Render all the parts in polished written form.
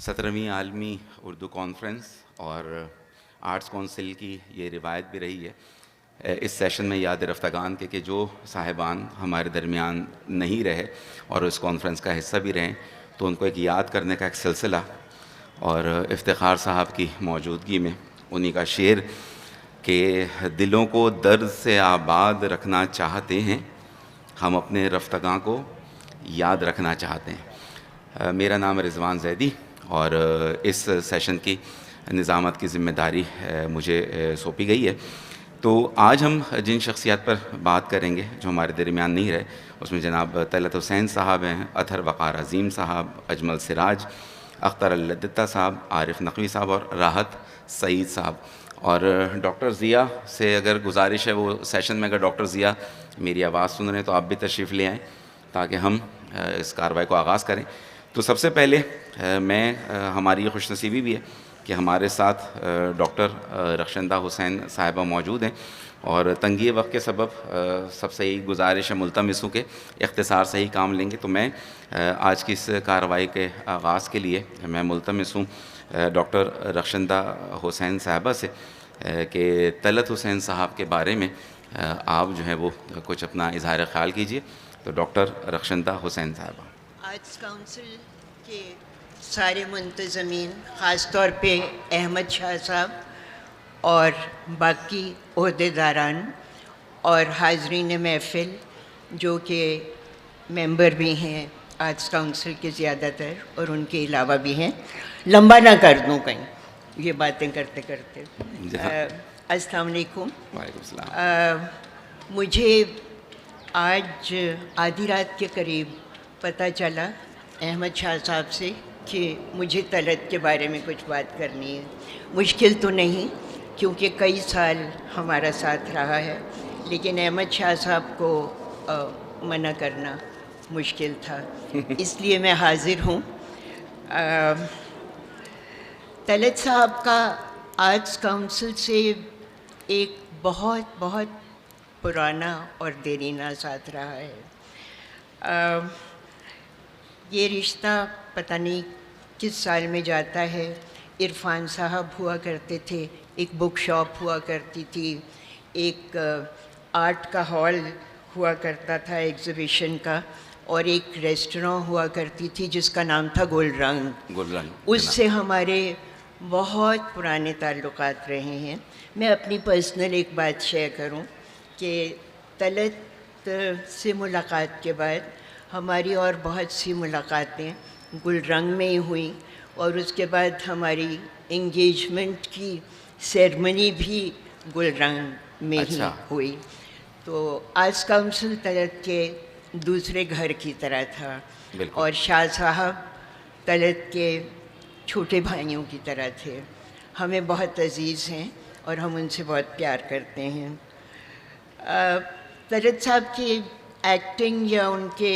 17ویں عالمی اردو کانفرنس اور arts council کی یہ روایت بھی رہی ہے اس سیشن میں یاد رفتگان کے کہ جو صاحبان ہمارے درمیان نہیں رہے اور اس کانفرنس کا حصہ بھی رہیں تو ان کو ایک یاد کرنے کا ایک سلسلہ، اور افتخار صاحب کی موجودگی میں انہی کا شعر کہ دلوں کو درد سے آباد رکھنا چاہتے ہیں، ہم اپنے رفتگاں کو یاد رکھنا چاہتے ہیں۔ میرا نام رضوان زیدی اور اس سیشن کی نظامت کی ذمہ داری مجھے سونپی گئی ہے۔ تو آج ہم جن شخصیات پر بات کریں گے جو ہمارے درمیان نہیں رہے، اس میں جناب طلعت حسین صاحب ہیں، اطہر وقار عظیم صاحب، اجمل سراج، اختر اللدتہ صاحب، عارف نقوی صاحب اور راحت سعید صاحب۔ اور ڈاکٹر ضیاء سے اگر گزارش ہے وہ سیشن میں اگر ڈاکٹر ضیاء میری آواز سن رہے ہیں تو آپ بھی تشریف لے آئیں تاکہ ہم اس کارروائی کو آغاز کریں۔ تو سب سے پہلے میں ہماری یہ خوش نصیبی بھی ہے کہ ہمارے ساتھ ڈاکٹر رخشندہ حسین صاحبہ موجود ہیں، اور تنگی وقت کے سبب سب سے ہی گزارش ہے ملتمس ہوں کہ اختصار سے ہی کام لیں گے۔ تو میں آج کی اس کارروائی کے آغاز کے لیے میں ملتمس ہوں ڈاکٹر رخشندہ حسین صاحبہ سے کہ طلعت حسین صاحب کے بارے میں آپ جو ہیں وہ کچھ اپنا اظہار خیال کیجئے۔ تو ڈاکٹر رخشندہ حسین صاحبہ۔ آرٹس کونسل کے سارے منتظمین، خاص طور پہ احمد شاہ صاحب اور باقی عہدیداران اور حاضرین محفل جو کہ ممبر بھی ہیں آرٹس کونسل کے زیادہ تر اور ان کے علاوہ بھی ہیں، لمبا نہ کر دوں کہیں یہ باتیں کرتے کرتے۔ السلام علیکم۔ وعلیکم السلام۔ مجھے آج آدھی رات کے قریب پتہ چلا احمد شاہ صاحب سے کہ مجھے طلعت کے بارے میں کچھ بات کرنی ہے۔ مشکل تو نہیں کیونکہ کئی سال ہمارا ساتھ رہا ہے، لیکن احمد شاہ صاحب کو منع کرنا مشکل تھا، اس لیے میں حاضر ہوں۔ طلعت صاحب کا آرٹس کونسل سے ایک بہت بہت پرانا اور دیرینہ ساتھ رہا ہے۔ یہ رشتہ پتہ نہیں کس سال میں جاتا ہے۔ عرفان صاحب ہوا کرتے تھے، ایک بک شاپ ہوا کرتی تھی، ایک آرٹ کا ہال ہوا کرتا تھا ایگزیبیشن کا، اور ایک ریسٹوراں ہوا کرتی تھی جس کا نام تھا گل رنگ۔ اس سے ہمارے بہت پرانے تعلقات رہے ہیں۔ میں اپنی پرسنل ایک بات شیئر کروں کہ طلعت سے ملاقات کے بعد ہماری اور بہت سی ملاقاتیں گل رنگ میں ہی ہوئیں، اور اس کے بعد ہماری انگیجمنٹ کی سیرمنی بھی گل رنگ میں ہی ہوئی۔ تو آرٹس کونسل طلعت کے دوسرے گھر کی طرح تھا، اور شاہ صاحب طلعت کے چھوٹے بھائیوں کی طرح تھے۔ ہمیں بہت عزیز ہیں اور ہم ان سے بہت پیار کرتے ہیں۔ طلعت صاحب کی ایکٹنگ یا ان کے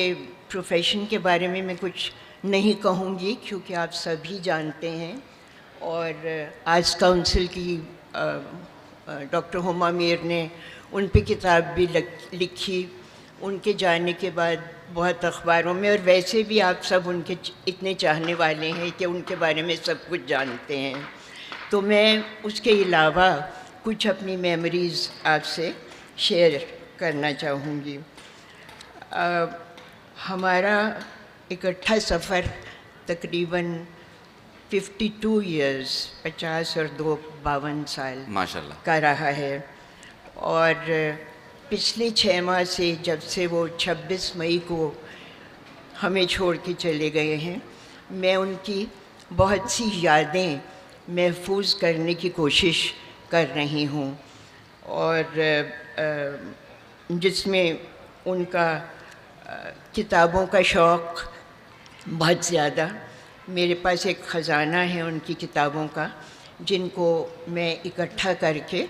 پروفیشن کے بارے میں کچھ نہیں کہوں گی کیونکہ آپ سبھی جانتے ہیں، اور آرٹس کونسل کی ڈاکٹر ہما میر نے ان پہ کتاب بھی لکھی۔ ان کے جانے کے بعد بہت اخباروں میں، اور ویسے بھی آپ سب ان کے اتنے چاہنے والے ہیں کہ ان کے بارے میں سب کچھ جانتے ہیں، تو میں اس کے علاوہ کچھ اپنی میموریز آپ سے شیئر کرنا چاہوں گی۔ ہمارا اکٹھا سفر تقریباً 52 ایئرز، 50 اور 2 52 سال ماشاءاللہ کا رہا ہے، اور پچھلے 6 ماہ سے جب سے وہ 26 مئی کو ہمیں چھوڑ کے چلے گئے ہیں، میں ان کی بہت سی یادیں محفوظ کرنے کی کوشش کر رہی ہوں، اور جس میں ان کا کتابوں کا شوق بہت زیادہ۔ میرے پاس ایک خزانہ ہے ان کی کتابوں کا، جن کو میں اکٹھا کر کے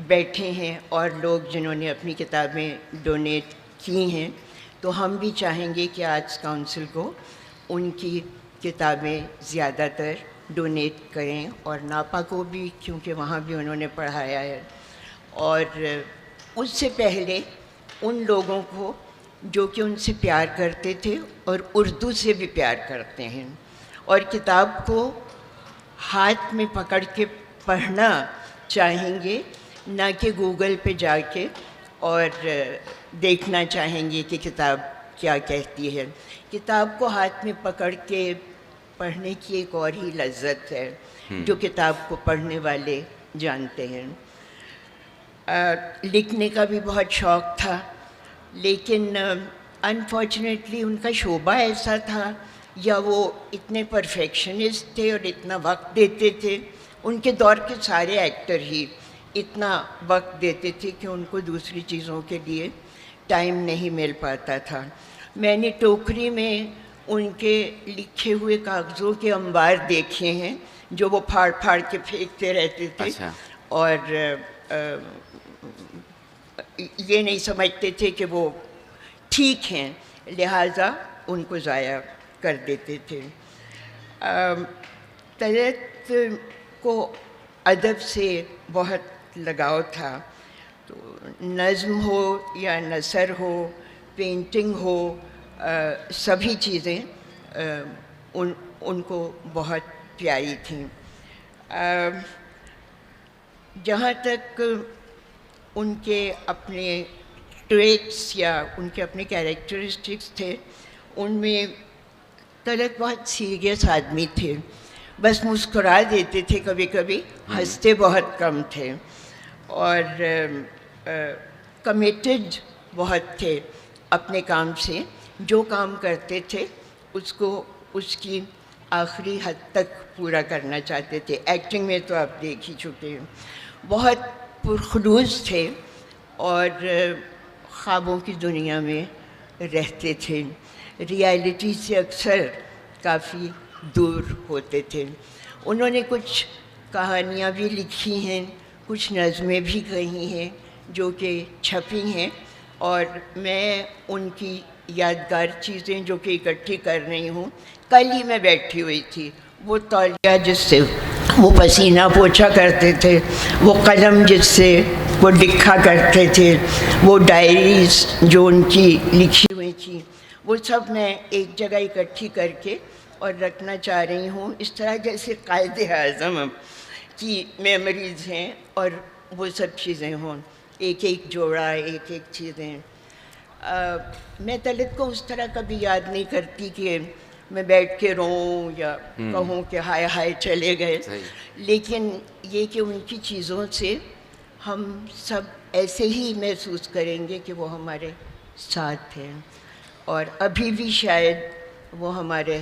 بیٹھے ہیں، اور لوگ جنہوں نے اپنی کتابیں ڈونیٹ کی ہیں، تو ہم بھی چاہیں گے کہ آرٹس کونسل کو ان کی کتابیں زیادہ تر ڈونیٹ کریں، اور ناپا کو بھی کیونکہ وہاں بھی انہوں نے پڑھایا ہے، اور اس سے پہلے ان لوگوں کو جو کہ ان سے پیار کرتے تھے اور اردو سے بھی پیار کرتے ہیں۔ اور کتاب کو ہاتھ میں پکڑ کے پڑھنا چاہیں گے، نہ کہ گوگل پہ جا کے اور دیکھنا چاہیں گے کہ کتاب کیا کہتی ہے. کتاب کو ہاتھ میں پکڑ کے پڑھنے کی ایک اور ہی لذت ہے جو کتاب کو پڑھنے والے جانتے ہیں. لکھنے کا بھی بہت شوق تھا، لیکن انفارچونیٹلی ان کا شعبہ ایسا تھا، یا وہ اتنے پرفیکشنسٹ تھے اور اتنا وقت دیتے تھے. ان کے دور کے سارے ایکٹر ہی اتنا وقت دیتے تھے کہ ان کو دوسری چیزوں کے لیے ٹائم نہیں مل پاتا تھا. میں نے ٹوکری میں ان کے لکھے ہوئے کاغذوں کے انبار دیکھے ہیں جو وہ پھاڑ پھاڑ کے پھینکتے رہتے تھے. اچھا. اور یہ نہیں سمجھتے تھے کہ وہ ٹھیک ہیں، لہٰذا ان کو ضائع کر دیتے تھے. طلعت کو ادب سے بہت لگاؤ تھا، تو نظم ہو یا نثر ہو، پینٹنگ ہو، سبھی چیزیں ان کو بہت پیاری تھیں. جہاں تک ان کے اپنے ٹریٹس یا ان کے اپنے کیریکٹرسٹکس تھے، ان میں طلعت بہت سیریس آدمی تھے. بس مسکرا دیتے تھے کبھی کبھی، ہنستے بہت کم تھے. اور کمیٹڈ بہت تھے اپنے کام سے. جو کام کرتے تھے اس کو اس کی آخری حد تک پورا کرنا چاہتے تھے. ایکٹنگ میں تو آپ دیکھ ہی چکے ہیں. بہت پرخلوص تھے اور خوابوں کی دنیا میں رہتے تھے. ریالٹی سے اکثر کافی دور ہوتے تھے. انہوں نے کچھ کہانیاں بھی لکھی ہیں، کچھ نظمیں بھی کہی ہیں جو کہ چھپی ہیں، اور میں ان کی یادگار چیزیں جو کہ اکٹھی کر رہی ہوں. کل ہی میں بیٹھی ہوئی تھی، وہ تولیہ جس سے وہ پسینہ پوچھا کرتے تھے، وہ قلم جس سے وہ لکھا کرتے تھے، وہ ڈائریز جو ان کی لکھی ہوئی تھیں، وہ سب میں ایک جگہ اکٹھی کر کے اور رکھنا چاہ رہی ہوں. اس طرح جیسے قائد اعظم کی میموریز ہیں اور وہ سب چیزیں ہوں، ایک ایک جوڑا، ایک ایک چیزیں. میں طلعت کو اس طرح کبھی یاد نہیں کرتی کہ میں بیٹھ کے روؤں یا کہوں کہ ہائے ہائے چلے گئے. لیکن یہ کہ ان کی چیزوں سے ہم سب ایسے ہی محسوس کریں گے کہ وہ ہمارے ساتھ ہیں، اور ابھی بھی شاید وہ ہمارے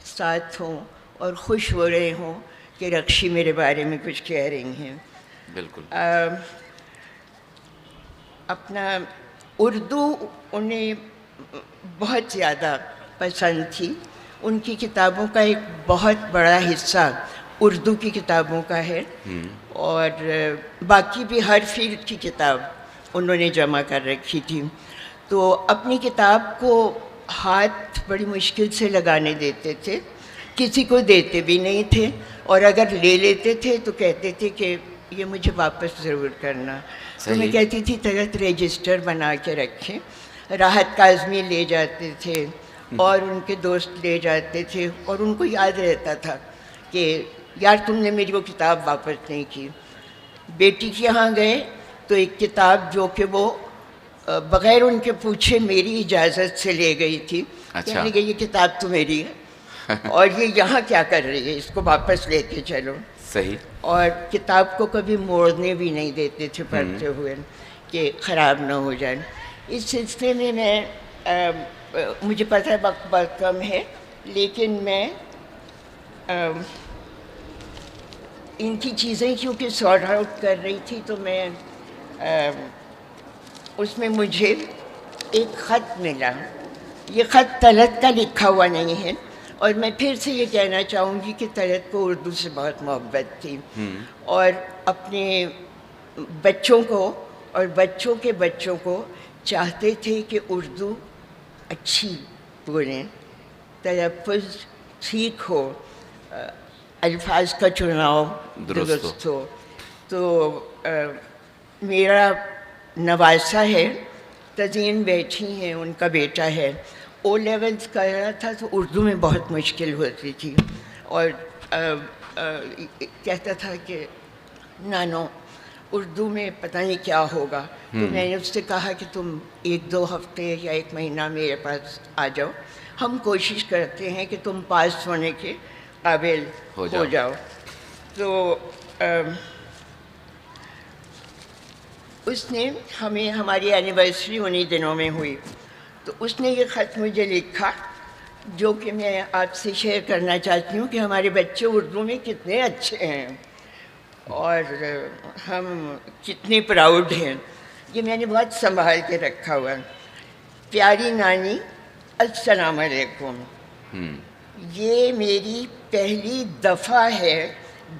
ساتھ ہوں اور خوش ہو رہے ہوں کہ رکشی میرے بارے میں کچھ کہہ رہی ہیں. بالکل. اپنا اردو انہیں بہت زیادہ پسند تھی. ان کی کتابوں کا ایک بہت بڑا حصہ اردو کی کتابوں کا ہے، اور باقی بھی ہر فیلڈ کی کتاب انہوں نے جمع کر رکھی تھی. تو اپنی کتاب کو ہاتھ بڑی مشکل سے لگانے دیتے تھے، کسی کو دیتے بھی نہیں تھے، اور اگر لے لیتے تھے تو کہتے تھے کہ یہ مجھے واپس ضرور کرنا. تو میں کہتی تھی طلعت رجسٹر بنا کے رکھیں. راحت کاظمی لے جاتے تھے اور ان کے دوست لے جاتے تھے، اور ان کو یاد رہتا تھا کہ یار تم نے میری وہ کتاب واپس نہیں کی. بیٹی کے یہاں گئے تو ایک کتاب جو کہ وہ بغیر ان کے پوچھے میری اجازت سے لے گئی تھی. کہنے کہ یہ کتاب تو میری ہے اور یہ یہاں کیا کر رہی ہے، اس کو واپس لے کے چلو. صحیح. اور کتاب کو کبھی موڑنے بھی نہیں دیتے تھے پڑھتے ہوئے کہ خراب نہ ہو جائے. اس سلسلے میں مجھے پتہ ہے وقت بہت کم ہے، لیکن میں ان کی چیزیں کیونکہ سارٹ آؤٹ کر رہی تھی تو میں اس میں مجھے ایک خط ملا. یہ خط طلعت کا لکھا ہوا نہیں ہے، اور میں پھر سے یہ کہنا چاہوں گی کہ طلعت کو اردو سے بہت محبت تھی، اور اپنے بچوں کو اور بچوں کے بچوں کو چاہتے تھے کہ اردو اچھی بولیں، تلفظ ٹھیک ہو، الفاظ کا چناؤ درست ہو. تو میرا نواسا ہے، تزئین بیٹھی ہیں، ان کا بیٹا ہے، او لیولز کر رہا تھا تو اردو میں بہت مشکل ہوتی تھی. اور کہتا تھا کہ نانو اردو میں پتہ نہیں کیا ہوگا. تو میں نے اس سے کہا کہ تم 1-2 ہفتے یا 1 مہینہ میرے پاس آ جاؤ, ہم کوشش کرتے ہیں کہ تم پاس ہونے کے قابل ہو جاؤ. تو اس نے ہمیں, ہماری اینیورسری انہی دنوں میں ہوئی, تو اس نے یہ خط مجھے لکھا جو کہ میں آپ سے شیئر کرنا چاہتی ہوں کہ ہمارے بچے اردو میں کتنے اچھے ہیں اور ہم کتنے پراؤڈ ہیں. یہ میں نے بہت سنبھال کے رکھا ہوا. پیاری نانی السلام علیکم. یہ میری پہلی دفعہ ہے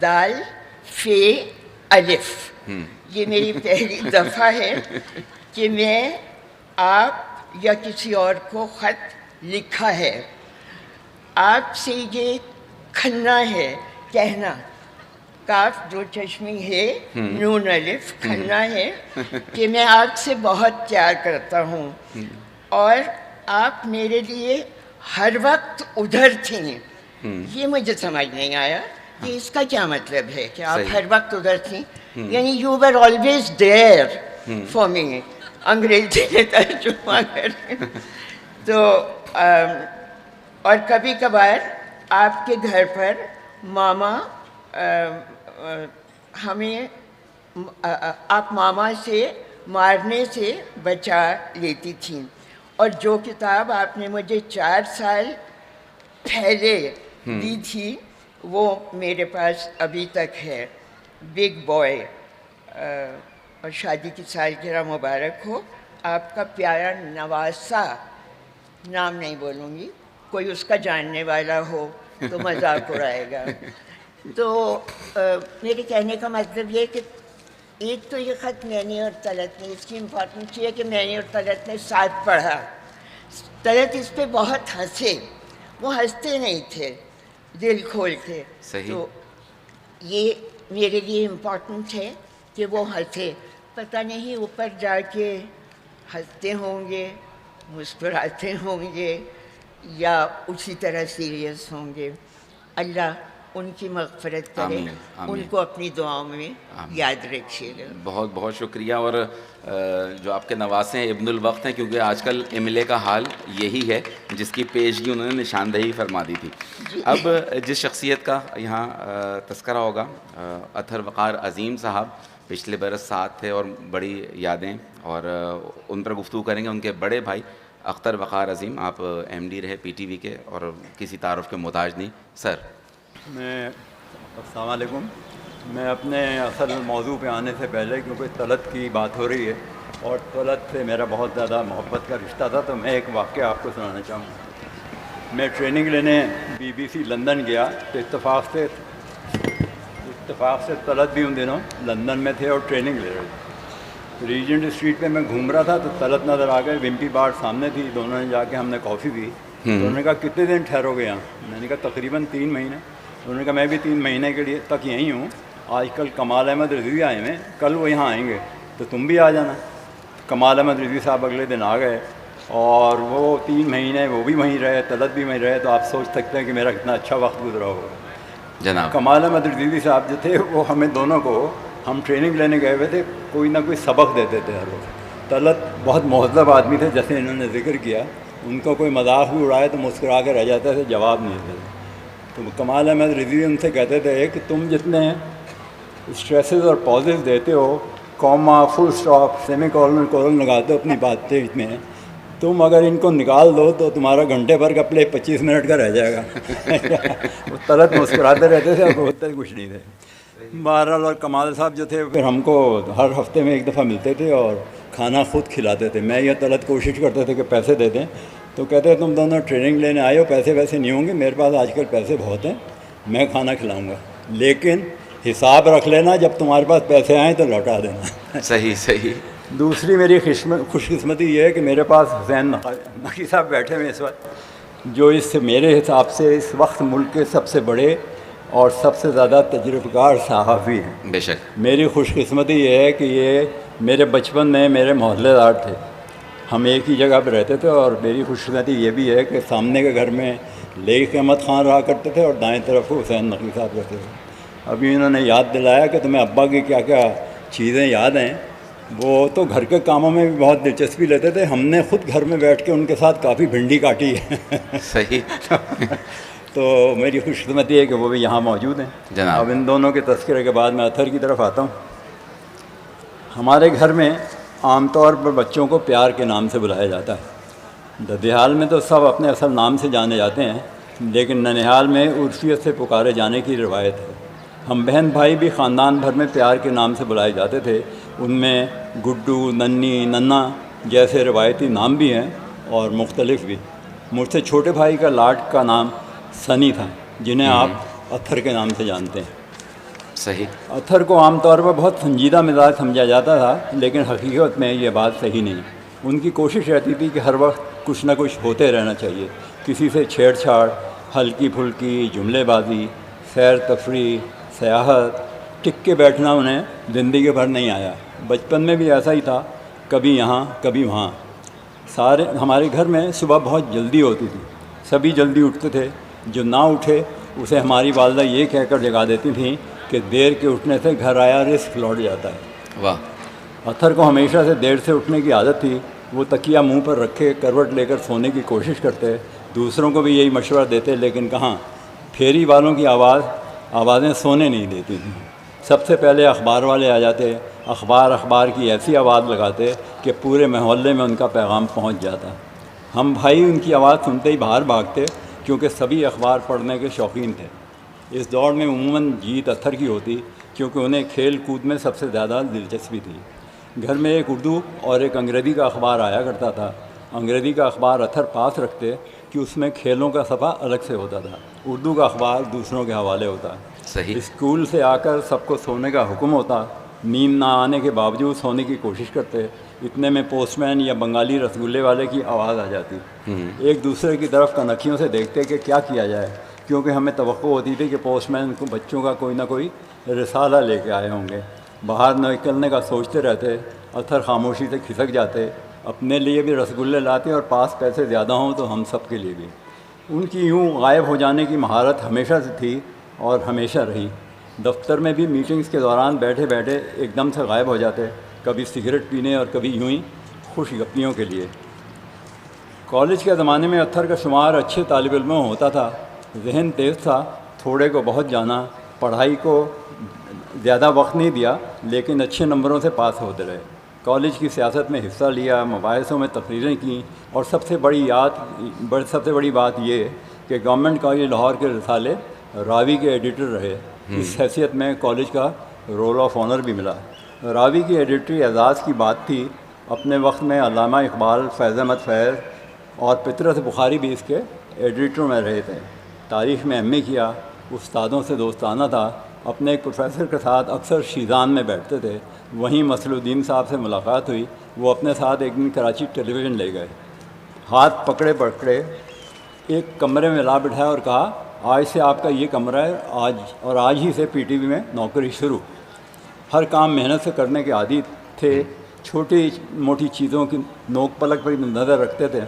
دال فے الف. یہ میری پہلی دفعہ ہے کہ میں آپ یا کسی اور کو خط لکھا ہے. آپ سے یہ کھنا ہے کہنا, کاف دو چشمی ہے نون الف, کھنا ہے کہ میں آپ سے بہت پیار کرتا ہوں اور آپ میرے لیے ہر وقت ادھر تھیں. یہ مجھے سمجھ نہیں آیا کہ اس کا کیا مطلب ہے کہ آپ ہر وقت ادھر تھیں, یعنی you were always there for me. انگریزی میں ترجمہ کریں تو اور کبھی کبھار آپ کے گھر پر ماما ہمیں, آپ ماما سے مارنے سے بچا لیتی تھیں. اور جو کتاب آپ نے مجھے 4 سال پہلے دی تھی وہ میرے پاس ابھی تک ہے, بگ بوائے. اور شادی کی سالگرہ مبارک ہو. آپ کا پیارا نواسا, نام نہیں بولوں گی, کوئی اس کا جاننے والا ہو تو مذاق اڑائے گا. تو میرے کہنے کا مطلب یہ کہ ایک تو یہ خط میں نے اور طلعت نے, اس کی امپورٹنس یہ ہے کہ میں نے اور طلعت نے ساتھ پڑھا. طلعت اس پہ بہت ہنسے, وہ ہنستے نہیں تھے, دل کھول کے. تو یہ میرے لیے امپورٹنٹ ہے کہ وہ ہنسے. پتہ نہیں اوپر جا کے ہنستے ہوں گے, مسکراتے ہوں گے یا اسی طرح سیریس ہوں گے. اللہ ان کی مغفرت کرے, ان کو اپنی دعاؤں میں یاد رکھیے گا. بہت بہت شکریہ. اور جو آپ کے نواسے ہیں ابن الوقت ہیں, کیونکہ آج کل MLA کا حال یہی ہے جس کی پیشگی انہوں نے نشاندہی فرما دی تھی. اب جس شخصیت کا یہاں تذکرہ ہوگا, اطہر وقار عظیم صاحب پچھلے برس ساتھ تھے اور بڑی یادیں, اور ان پر گفتگو کریں گے. ان کے بڑے بھائی اختر وقار عظیم, آپ MD رہے PTV کے اور کسی تعارف کے محتاج نہیں. سر السلام علیکم. میں اپنے اصل موضوع پہ آنے سے پہلے, کیونکہ طلعت کی بات ہو رہی ہے اور طلعت سے میرا بہت زیادہ محبت کا رشتہ تھا, تو میں ایک واقعہ آپ کو سنانا چاہوں گا. میں ٹریننگ لینے BBC لندن گیا, تو اتفاق سے طلعت بھی ان دنوں لندن میں تھے اور ٹریننگ لے رہے تھے. ریجنٹ اسٹریٹ پہ میں گھوم رہا تھا تو طلعت نظر آ گئے, ومپی بار سامنے تھی, دونوں نے جا کے ہم نے کافی پی. انہوں نے کہا کتنے دن ٹھہرو گے یہاں؟ میں نے کہا تقریباً 3 مہینے. انہوں نے کہا میں بھی 3 مہینے کے لیے تک یہیں ہوں. آج کل کمال احمد رضوی آئے ہیں, کل وہ یہاں آئیں گے تو تم بھی آ جانا. کمال احمد رضوی صاحب اگلے دن آ گئے اور وہ 3 مہینے وہ بھی وہیں رہے, طلعت بھی وہیں رہے. تو آپ سوچ سکتے ہیں کہ میرا کتنا اچھا وقت گزرا ہوگا. جناب کمال احمد رضوی صاحب جو تھے وہ ہمیں دونوں کو, ہم ٹریننگ لینے گئے ہوئے تھے, کوئی نہ کوئی سبق دیتے تھے ہر روز. طلعت بہت مہذب آدمی تھے, جیسے انہوں نے ذکر کیا. ان کو کوئی مذاق بھی اڑائے تو مسکرا کے رہ جاتے تھے, جواب نہیں دیتے. تو کمال احمد رضوی ان سے کہتے تھے کہ تم جتنے اسٹریسز اور پازز دیتے ہو, comma, full stop, semicolon, colon لگاتے ہو اپنی باتیں میں, تم اگر ان کو نکال دو تو تمہارا گھنٹے بھر کا پلے 25 منٹ کا رہ جائے گا. وہ طلعت مسکراتے رہتے تھے اور ہوتے کچھ نہیں تھے. بہرحال اور کمال صاحب جو تھے پھر ہم کو ہر ہفتے میں 1 دفعہ ملتے تھے اور کھانا خود کھلاتے تھے. میں یا طلعت کوشش کرتے تھے کہ پیسے دے دیں, تو کہتے تم دونوں ٹریننگ لینے آئے ہو, پیسے ویسے نہیں ہوں گے, میرے پاس آج کل پیسے بہت ہیں, میں کھانا کھلاؤں گا, لیکن حساب رکھ لینا, جب تمہارے پاس پیسے آئیں تو لوٹا دینا. صحیح. دوسری میری خوش قسمتی یہ ہے کہ میرے پاس حسین نقی صاحب بیٹھے ہوئے اس وقت, جو میرے حساب سے اس وقت ملک کے سب سے بڑے اور سب سے زیادہ تجربہ کار صحافی ہیں. بے شک. میری خوش قسمتی یہ ہے کہ یہ میرے بچپن میں میرے محلے دار تھے, ہم ایک ہی جگہ پہ رہتے تھے. اور میری خوش قسمتی یہ بھی ہے کہ سامنے کے گھر میں لیک احمد خان رہا کرتے تھے اور دائیں طرف حسین نقوی صاحب رہتے تھے. ابھی انہوں نے یاد دلایا کہ تمہیں ابا کی کیا کیا چیزیں یاد ہیں. وہ تو گھر کے کاموں میں بھی بہت دلچسپی لیتے تھے. ہم نے خود گھر میں بیٹھ کے ان کے ساتھ کافی بھنڈی کاٹی ہے. صحیح. تو میری خوش قسمتی ہے کہ وہ بھی یہاں موجود ہیں جناب. اب ان دونوں کے تذکرے کے بعد میں اطہر کی طرف آتا ہوں. ہمارے گھر میں عام طور پر بچوں کو پیار کے نام سے بلایا جاتا ہے. ددیال میں تو سب اپنے اصل نام سے جانے جاتے ہیں، لیکن ننیہال میں عرفیت سے پکارے جانے کی روایت ہے. ہم بہن بھائی بھی خاندان بھر میں پیار کے نام سے بلائے جاتے تھے. ان میں گڈو، ننی، ننا جیسے روایتی نام بھی ہیں اور مختلف بھی. مجھ سے چھوٹے بھائی کا لاڈ کا نام سنی تھا، جنہیں آپ اطہر کے نام سے جانتے ہیں. صحیح. اطہر کو عام طور پر بہت سنجیدہ مزاج سمجھا جاتا تھا، لیکن حقیقت میں یہ بات صحیح نہیں. ان کی کوشش رہتی تھی کہ ہر وقت کچھ نہ کچھ ہوتے رہنا چاہیے. کسی سے چھیڑ چھاڑ، ہلکی پھلکی جملے بازی، سیر تفریح، سیاحت، ٹک کے بیٹھنا انہیں زندگی بھر نہیں آیا. بچپن میں بھی ایسا ہی تھا، کبھی یہاں کبھی وہاں. ہمارے گھر میں صبح بہت جلدی ہوتی تھی، سبھی جلدی اٹھتے تھے. جو نہ اٹھے اسے ہماری والدہ یہ کہہ کر جگا دیتی تھیں کہ دیر کے اٹھنے سے گھر آیا رزق لوٹ جاتا ہے. واہ. اطہر کو ہمیشہ سے دیر سے اٹھنے کی عادت تھی. وہ تکیہ منہ پر رکھے کروٹ لے کر سونے کی کوشش کرتے. دوسروں کو بھی یہی مشورہ دیتے، لیکن کہاں. پھیری والوں کی آوازیں سونے نہیں دیتی تھیں. سب سے پہلے اخبار والے آ جاتے. اخبار کی ایسی آواز لگاتے کہ پورے محلے میں ان کا پیغام پہنچ جاتا. ہم بھائی ان کی آواز سنتے ہی باہر بھاگتے، کیونکہ سبھی اخبار پڑھنے کے شوقین تھے. اس دور میں عموماً جیت اطہر کی ہوتی، کیونکہ انہیں کھیل کود میں سب سے زیادہ دلچسپی تھی. گھر میں ایک اردو اور ایک انگریزی کا اخبار آیا کرتا تھا. انگریزی کا اخبار اطہر پاس رکھتے کہ اس میں کھیلوں کا صفحہ الگ سے ہوتا تھا. اردو کا اخبار دوسروں کے حوالے ہوتا. صحیح. اسکول سے آ کر سب کو سونے کا حکم ہوتا. نیند نہ آنے کے باوجود سونے کی کوشش کرتے. اتنے میں پوسٹ مین یا بنگالی رسگلے والے کی آواز آ جاتی. ایک دوسرے کی طرف کنکھیوں سے دیکھتے کہ کیا کیا جائے، کیونکہ ہمیں توقع ہوتی تھی کہ پوسٹ مین کو بچوں کا کوئی نہ کوئی رسالہ لے کے آئے ہوں گے. باہر نکلنے کا سوچتے رہتے. اطہر خاموشی سے کھسک جاتے. اپنے لیے بھی رسگلے لاتے اور پاس پیسے زیادہ ہوں تو ہم سب کے لیے بھی. ان کی یوں غائب ہو جانے کی مہارت ہمیشہ سے تھی اور ہمیشہ رہی. دفتر میں بھی میٹنگز کے دوران بیٹھے بیٹھے ایک دم سے غائب ہو جاتے، کبھی سگریٹ پینے اور کبھی یوں ہی خوش گپیوں کے لیے. کالج کے زمانے میں اطہر کا شمار اچھے طالب علموں میں ہوتا تھا. ذہن تیز تھا، تھوڑے کو بہت جانا. پڑھائی کو زیادہ وقت نہیں دیا، لیکن اچھے نمبروں سے پاس ہوتے رہے. کالج کی سیاست میں حصہ لیا، مباحثوں میں تقریریں کیں، اور سب سے بڑی بات یہ کہ گورنمنٹ کالج لاہور کے رسالے راوی کے ایڈیٹر رہے. اس حیثیت میں کالج کا رول آف آنر بھی ملا. راوی کی ایڈیٹری اعزاز کی بات تھی. اپنے وقت میں علامہ اقبال، فیض احمد فیض اور پطرس بخاری بھی اس کے ایڈیٹر میں رہے تھے. تاریخ میں ایم اے کیا. استادوں سے دوستانہ تھا. اپنے ایک پروفیسر کے ساتھ اکثر شیزان میں بیٹھتے تھے. وہیں مسل الدین صاحب سے ملاقات ہوئی. وہ اپنے ساتھ ایک دن کراچی ٹیلی ویژن لے گئے. ہاتھ پکڑے پکڑے ایک کمرے میں لا بٹھایا اور کہا، آج سے آپ کا یہ کمرہ ہے، آج ہی سے پی ٹی وی میں نوکری شروع. ہر کام محنت سے کرنے کے عادی تھے. چھوٹی موٹی چیزوں کی نوک پلک پر نظر رکھتے تھے.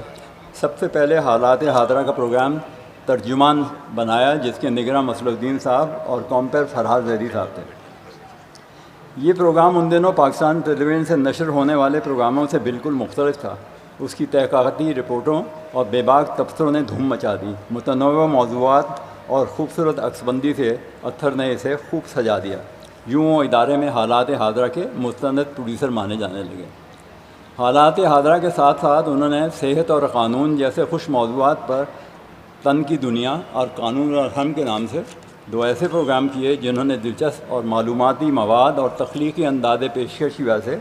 سب سے پہلے حالات حاضرہ کا پروگرام ترجمان بنایا، جس کے نگراں مسل الدین صاحب اور کمپیر فرحات زیدی صاحب تھے. یہ پروگرام ان دنوں پاکستان ٹیلی ویژن سے نشر ہونے والے پروگراموں سے بالکل مختلف تھا. اس کی تحقیقاتی رپورٹوں اور بے باک تبصروں نے دھوم مچا دی. متنوع موضوعات اور خوبصورت عکس بندی سے اطہر نے اسے خوب سجا دیا. یوں وہ ادارے میں حالات حاضرہ کے مستند پروڈیوسر مانے جانے لگے. حالات حاضرہ کے ساتھ ساتھ انہوں نے صحت اور قانون جیسے خوش موضوعات پر تن کی دنیا اور قانون اور رحم کے نام سے 2 ایسے پروگرام کیے جنہوں نے دلچسپ اور معلوماتی مواد اور تخلیقی انداز پیشکش کی وجہ سے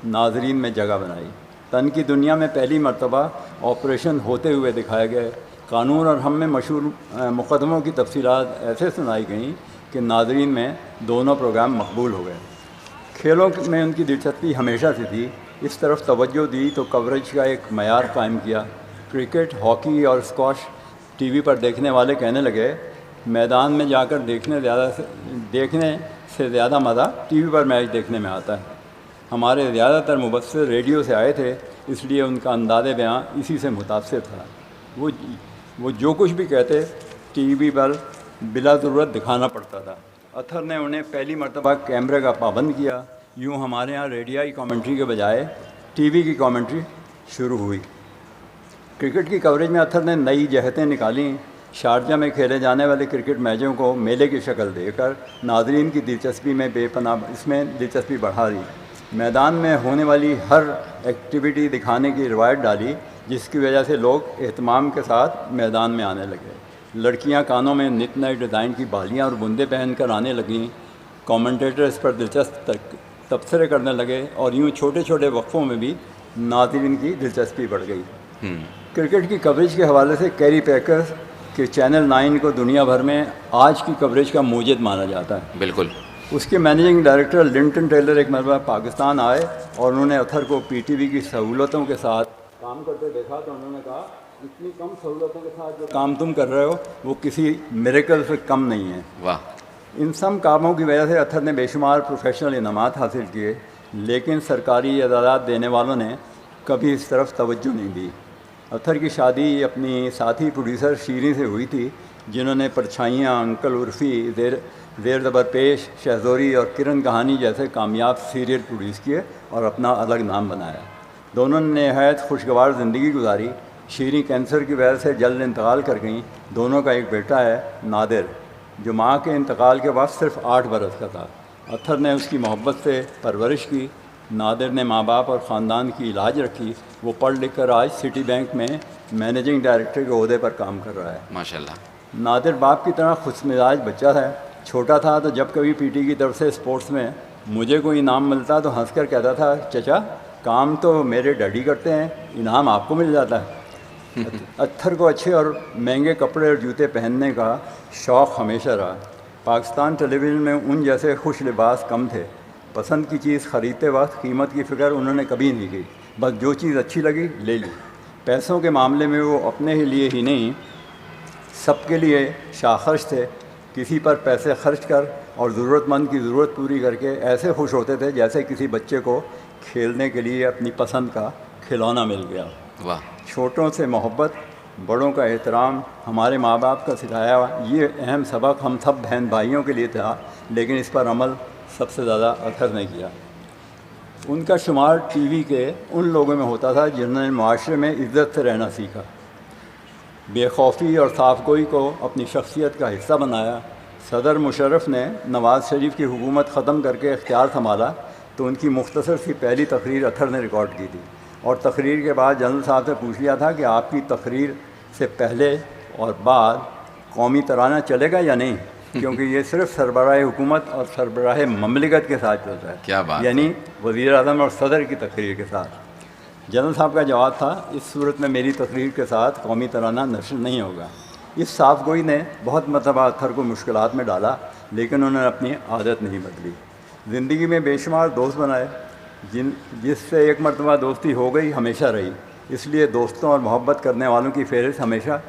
ناظرین میں جگہ بنائی. تن کی دنیا میں پہلی مرتبہ آپریشن ہوتے ہوئے دکھائے گئے. قانون اور رحم میں مشہور مقدموں کی تفصیلات ایسے سنائی گئیں کہ ناظرین میں دونوں پروگرام مقبول ہو گئے. کھیلوں میں ان کی دلچسپی ہمیشہ سے تھی. اس طرف توجہ دی تو کوریج کا ایک معیار قائم کیا. کرکٹ، ہاکی اور اسکواش ٹی وی پر دیکھنے والے کہنے لگے، میدان میں جا کر دیکھنے سے زیادہ مزہ ٹی وی پر میچ دیکھنے میں آتا ہے. ہمارے زیادہ تر مبصر ریڈیو سے آئے تھے، اس لیے ان کا انداز بیاں اسی سے متاثر تھا. وہ وہ جو کچھ بھی کہتے ٹی وی پر بلا ضرورت دکھانا پڑتا تھا. اطہر نے انہیں پہلی مرتبہ کیمرے کا پابند کیا. یوں ہمارے ہاں ریڈیائی کامنٹری کے بجائے ٹی وی کی کامنٹری شروع ہوئی. کرکٹ کی کوریج میں اطہر نے نئی جہتیں نکالیں. شارجہ میں کھیلے جانے والے کرکٹ میچوں کو میلے کی شکل دے کر ناظرین کی دلچسپی میں بے پناہ اس میں دلچسپی بڑھا دی. میدان میں ہونے والی ہر ایکٹیویٹی دکھانے کی روایت ڈالی, جس کی وجہ سے لوگ اہتمام کے ساتھ میدان میں آنے لگے. لڑکیاں کانوں میں نت نئے ڈیزائن کی بالیاں اور بندے پہن کر آنے لگیں. کامنٹیٹر اس پر دلچسپ تبصرے کرنے لگے اور یوں چھوٹے چھوٹے وقفوں میں بھی ناظرین کی دلچسپی بڑھ گئی. کرکٹ کی کوریج کے حوالے سے کیری پیکر کہ چینل 9 کو دنیا بھر میں آج کی کوریج کا موجد مانا جاتا ہے. بالکل. اس کے مینیجنگ ڈائریکٹر لنٹن ٹیلر ایک مرتبہ پاکستان آئے اور انہوں نے اطہر کو پی ٹی وی کی سہولتوں کے ساتھ کام کرتے دیکھا تو انہوں نے کہا اتنی کم سہولتوں کے ساتھ جو کام تم کر رہے ہو وہ کسی میریکل سے کم نہیں ہے. واہ. ان سب کاموں کی وجہ سے اطہر نے بے شمار پروفیشنل انعامات حاصل کیے, لیکن سرکاری اعزازات دینے والوں نے کبھی اس طرف توجہ نہیں دی. اطہر کی شادی اپنی ساتھی پروڈیوسر شیریں سے ہوئی تھی, جنہوں نے پرچھائیاں, انکل عرفی, زیر زبر پیش, شہزوری اور کرن کہانی جیسے کامیاب سیریل پروڈیوس کیے اور اپنا الگ نام بنایا. دونوں نے نہایت خوشگوار زندگی گزاری. شیریں کینسر کی وجہ سے جلد انتقال کر گئیں. دونوں کا ایک بیٹا ہے نادر, جو ماں کے انتقال کے بعد صرف 8 برس کا تھا. اطہر نے اس کی محبت سے پرورش کی. نادر نے ماں باپ اور خاندان کی علاج رکھی. وہ پڑھ لکھ کر آج سٹی بینک میں مینیجنگ ڈائریکٹر کے عہدے پر کام کر رہا ہے. ماشاءاللہ. نادر باپ کی طرح خوش مزاج بچہ ہے. چھوٹا تھا تو جب کبھی پی ٹی کی طرف سے اسپورٹس میں مجھے کوئی انعام ملتا تو ہنس کر کہتا تھا, چچا کام تو میرے ڈیڈی کرتے ہیں, انعام آپ کو مل جاتا ہے. اطہر کو اچھے اور مہنگے کپڑے اور جوتے پہننے کا شوق ہمیشہ رہا. پاکستان ٹیلی ویژن میں ان جیسے خوش لباس کم تھے. پسند کی چیز خریدتے وقت قیمت کی فکر انہوں نے کبھی نہیں کی, بس جو چیز اچھی لگی لے لی. پیسوں کے معاملے میں وہ اپنے ہی لیے ہی نہیں سب کے لیے شاخرش تھے. کسی پر پیسے خرچ کر اور ضرورت مند کی ضرورت پوری کر کے ایسے خوش ہوتے تھے جیسے کسی بچے کو کھیلنے کے لیے اپنی پسند کا کھلونا مل گیا. واہ. چھوٹوں سے محبت, بڑوں کا احترام, ہمارے ماں باپ کا سکھایا یہ اہم سبق ہم سب بہن بھائیوں کے لیے تھا, لیکن اس پر عمل سب سے زیادہ اطہر نے کیا. ان کا شمار ٹی وی کے ان لوگوں میں ہوتا تھا جنہوں نے معاشرے میں عزت سے رہنا سیکھا, بے خوفی اور صاف گوئی کو اپنی شخصیت کا حصہ بنایا. صدر مشرف نے نواز شریف کی حکومت ختم کر کے اختیار سنبھالا تو ان کی مختصر سی پہلی تقریر اطہر نے ریکارڈ کی تھی, اور تقریر کے بعد جنرل صاحب سے پوچھ لیا تھا کہ آپ کی تقریر سے پہلے اور بعد قومی ترانہ چلے گا یا نہیں, کیونکہ یہ صرف سربراہ حکومت اور سربراہ مملکت کے ساتھ چلتا ہے. کیا بات. یعنی وزیر اعظم اور صدر کی تقریر کے ساتھ. جنرل صاحب کا جواب تھا, اس صورت میں میری تقریر کے ساتھ قومی ترانہ نشر نہیں ہوگا. اس صاف گوئی نے بہت مرتبہ اطہر کو مشکلات میں ڈالا, لیکن انہوں نے اپنی عادت نہیں بدلی. زندگی میں بے شمار دوست بنائے, جس سے ایک مرتبہ دوستی ہو گئی ہمیشہ رہی. اس لیے دوستوں اور محبت کرنے والوں کی فہرست ہمیشہ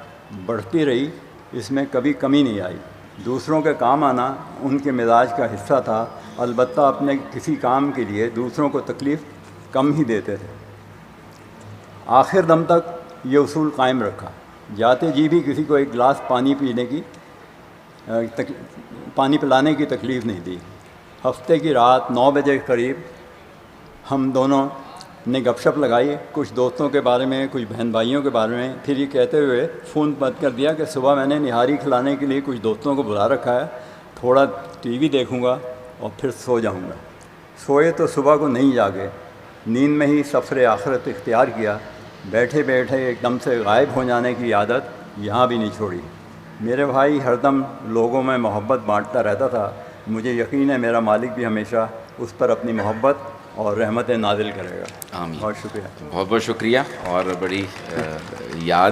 بڑھتی رہی, اس میں کبھی کمی نہیں آئی. دوسروں کے کام آنا ان کے مزاج کا حصہ تھا, البتہ اپنے کسی کام کے لیے دوسروں کو تکلیف کم ہی دیتے تھے. آخر دم تک یہ اصول قائم رکھا, جاتے جی بھی کسی کو ایک گلاس پانی پلانے کی تکلیف نہیں دی. ہفتے کی رات 9 بجے کے قریب ہم دونوں نے گپ شپ لگائی, کچھ دوستوں کے بارے میں, کچھ بہن بھائیوں کے بارے میں. پھر یہ کہتے ہوئے فون بند کر دیا کہ صبح میں نے نہاری کھلانے کے لیے کچھ دوستوں کو بلا رکھا ہے, تھوڑا ٹی وی دیکھوں گا اور پھر سو جاؤں گا. سوئے تو صبح کو نہیں جاگے, نیند میں ہی سفر آخرت اختیار کیا. بیٹھے بیٹھے ایک دم سے غائب ہو جانے کی عادت یہاں بھی نہیں چھوڑی. میرے بھائی ہر دم لوگوں میں محبت بانٹتا رہتا تھا. مجھے یقین ہے میرا مالک بھی ہمیشہ اس پر اپنی محبت اور رحمت نازل کرے گا. آمین. بہت شکریہ. بہت بہت شکریہ. اور بڑی یاد,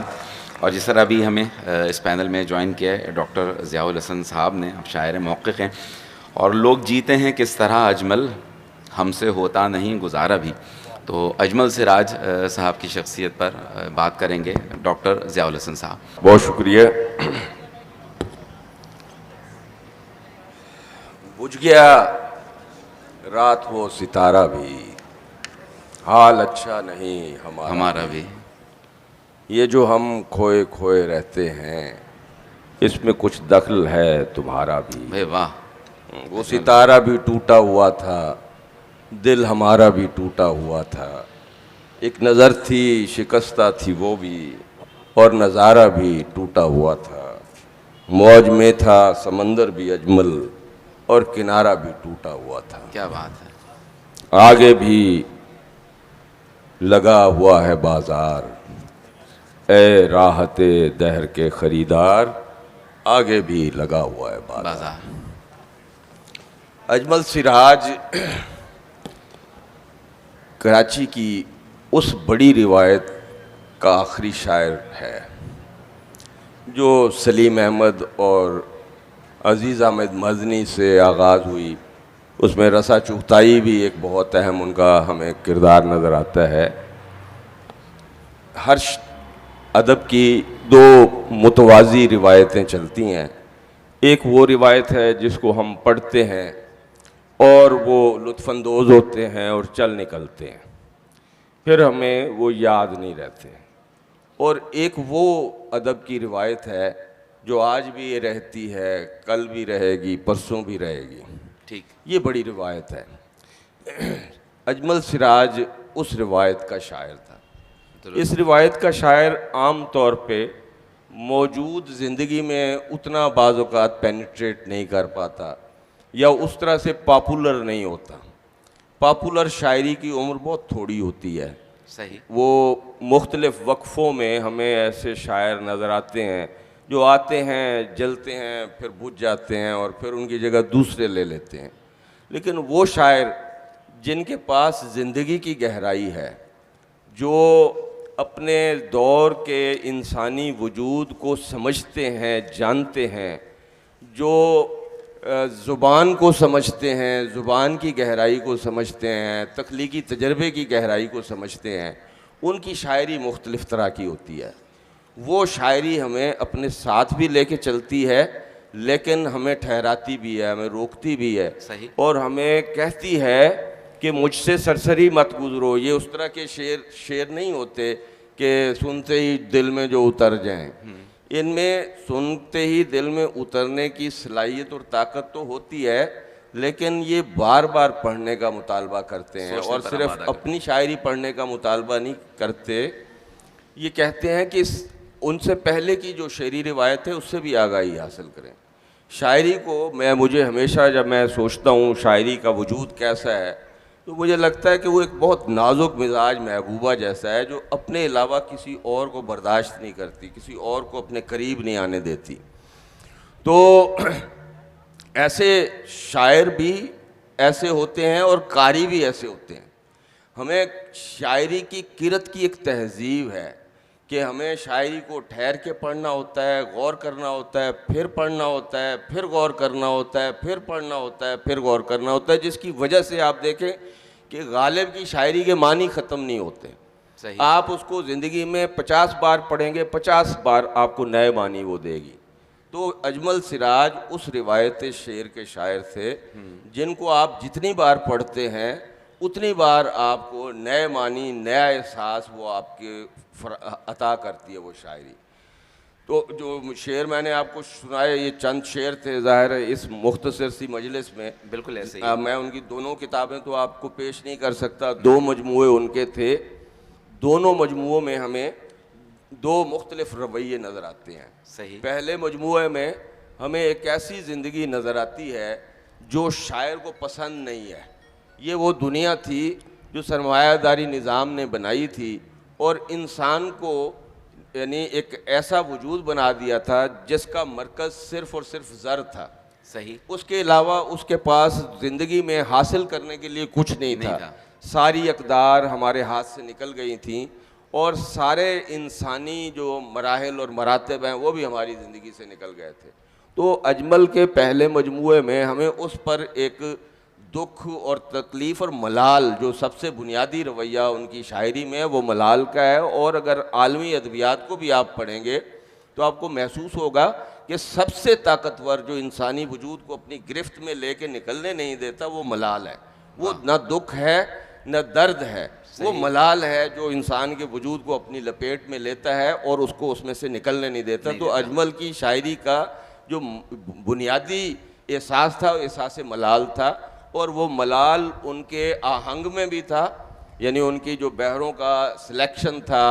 اور جس طرح ابھی ہمیں اس پینل میں جوائن کیا ہے ڈاکٹر ضیاء الحسن صاحب نے, اب شاعر محقق ہیں, اور لوگ جیتے ہیں کس طرح اجمل, ہم سے ہوتا نہیں گزارا بھی. تو اجمل سراج صاحب کی شخصیت پر بات کریں گے ڈاکٹر ضیاء الحسن صاحب. بہت شکریہ. بجھ گیا رات ہو ستارہ بھی, حال اچھا نہیں ہمارا بھی. یہ جو ہم کھوئے کھوئے رہتے ہیں اس میں کچھ دخل ہے تمہارا بھی. بھائی واہ. وہ ستارہ بھی ٹوٹا ہوا تھا, دل ہمارا بھی ٹوٹا ہوا تھا. ایک نظر تھی شکستہ تھی وہ بھی, اور نظارہ بھی ٹوٹا ہوا تھا. موج میں تھا سمندر بھی اجمل, اور کنارہ بھی ٹوٹا ہوا تھا. کیا بات ہے. آگے بھی لگا ہوا ہے بازار, اے راحت دہر کے خریدار, آگے بھی لگا ہوا ہے بازار. اجمل سراج کراچی کی اس بڑی روایت کا آخری شاعر ہے جو سلیم احمد اور عزیز احمد مدنی سے آغاز ہوئی. اس میں رسا چغتائی بھی ایک بہت اہم ان کا ہمیں کردار نظر آتا ہے. ہر ادب کی دو متوازی روایتیں چلتی ہیں. ایک وہ روایت ہے جس کو ہم پڑھتے ہیں اور وہ لطف اندوز ہوتے ہیں اور چل نکلتے ہیں, پھر ہمیں وہ یاد نہیں رہتے. اور ایک وہ ادب کی روایت ہے جو آج بھی یہ رہتی ہے, کل بھی رہے گی, پرسوں بھی رہے گی. ٹھیک. یہ بڑی روایت ہے. اجمل سراج اس روایت کا شاعر تھا. اس روایت کا شاعر عام طور پہ موجود زندگی میں اتنا بعض اوقات پینیٹریٹ نہیں کر پاتا یا اس طرح سے پاپولر نہیں ہوتا. پاپولر شاعری کی عمر بہت تھوڑی ہوتی ہے. صحیح. وہ مختلف وقفوں میں ہمیں ایسے شاعر نظر آتے ہیں جو آتے ہیں, جلتے ہیں, پھر بجھ جاتے ہیں اور پھر ان کی جگہ دوسرے لے لیتے ہیں. لیکن وہ شاعر جن کے پاس زندگی کی گہرائی ہے, جو اپنے دور کے انسانی وجود کو سمجھتے ہیں, جانتے ہیں, جو زبان کو سمجھتے ہیں, زبان کی گہرائی کو سمجھتے ہیں, تخلیقی تجربے کی گہرائی کو سمجھتے ہیں, ان کی شاعری مختلف طرح کی ہوتی ہے. وہ شاعری ہمیں اپنے ساتھ بھی لے کے چلتی ہے لیکن ہمیں ٹھہراتی بھی ہے, ہمیں روکتی بھی ہے. صحیح. اور ہمیں کہتی ہے کہ مجھ سے سرسری مت گزرو. یہ اس طرح کے شعر نہیں ہوتے کہ سنتے ہی دل میں جو اتر جائیں. ان میں سنتے ہی دل میں اترنے کی صلاحیت اور طاقت تو ہوتی ہے, لیکن یہ بار بار پڑھنے کا مطالبہ کرتے ہیں اور صرف اپنی شاعری پڑھنے کا مطالبہ نہیں کرتے. یہ کہتے ہیں کہ ان سے پہلے کی جو شعری روایت ہے اس سے بھی آگاہی حاصل کریں. شاعری کو مجھے ہمیشہ جب میں سوچتا ہوں شاعری کا وجود کیسا ہے تو مجھے لگتا ہے کہ وہ ایک بہت نازک مزاج محبوبہ جیسا ہے جو اپنے علاوہ کسی اور کو برداشت نہیں کرتی, کسی اور کو اپنے قریب نہیں آنے دیتی. تو ایسے شاعر بھی ایسے ہوتے ہیں اور قاری بھی ایسے ہوتے ہیں. ہمیں شاعری کی قرت کی ایک تہذیب ہے کہ ہمیں شاعری کو ٹھہر کے پڑھنا ہوتا ہے, غور کرنا ہوتا ہے, پھر پڑھنا ہوتا ہے, پھر غور کرنا ہوتا ہے, پھر پڑھنا ہوتا ہے, پھر غور کرنا ہوتا ہے, جس کی وجہ سے آپ دیکھیں کہ غالب کی شاعری کے معنی ختم نہیں ہوتے. صحیح. آپ اس کو زندگی میں 50 بار پڑھیں گے, 50 بار آپ کو نئے معنی وہ دے گی. تو اجمل سراج اس روایت شعر کے شاعر تھے جن کو آپ جتنی بار پڑھتے ہیں اتنی بار آپ کو نئے معنی, نیا احساس وہ آپ کے عطا کرتی ہے وہ شاعری. تو جو شعر میں نے آپ کو سنائے یہ چند شعر تھے, ظاہر ہے اس مختصر سی مجلس میں بالکل ایسے ہی میں ان کی دونوں کتابیں تو آپ کو پیش نہیں کر سکتا. 2 مجموعے ان کے تھے, دونوں مجموعوں میں ہمیں 2 مختلف رویے نظر آتے ہیں. صحیح. پہلے مجموعے میں ہمیں ایک ایسی زندگی نظر آتی ہے جو شاعر کو پسند نہیں ہے. یہ وہ دنیا تھی جو سرمایہ داری نظام نے بنائی تھی اور انسان کو یعنی ایک ایسا وجود بنا دیا تھا جس کا مرکز صرف اور صرف زر تھا. صحیح. اس کے علاوہ اس کے پاس زندگی میں حاصل کرنے کے لیے کچھ نہیں تھا. ساری اقدار ہمارے ہاتھ سے نکل گئی تھیں اور سارے انسانی جو مراحل اور مراتب ہیں وہ بھی ہماری زندگی سے نکل گئے تھے. تو اجمل کے پہلے مجموعے میں ہمیں اس پر ایک دکھ اور تکلیف اور ملال, جو سب سے بنیادی رویہ ان کی شاعری میں وہ ملال کا ہے. اور اگر عالمی ادبیات کو بھی آپ پڑھیں گے تو آپ کو محسوس ہوگا کہ سب سے طاقتور جو انسانی وجود کو اپنی گرفت میں لے کے نکلنے نہیں دیتا وہ ملال ہے. وہ نہ دکھ ہے نہ درد ہے، وہ ملال ہے جو انسان کے وجود کو اپنی لپیٹ میں لیتا ہے اور اس کو اس میں سے نکلنے نہیں دیتا. تو اجمل کی شاعری کا جو بنیادی احساس تھا وہ احساس ملال تھا، اور وہ ملال ان کے آہنگ میں بھی تھا، یعنی ان کی جو بحروں کا سلیکشن تھا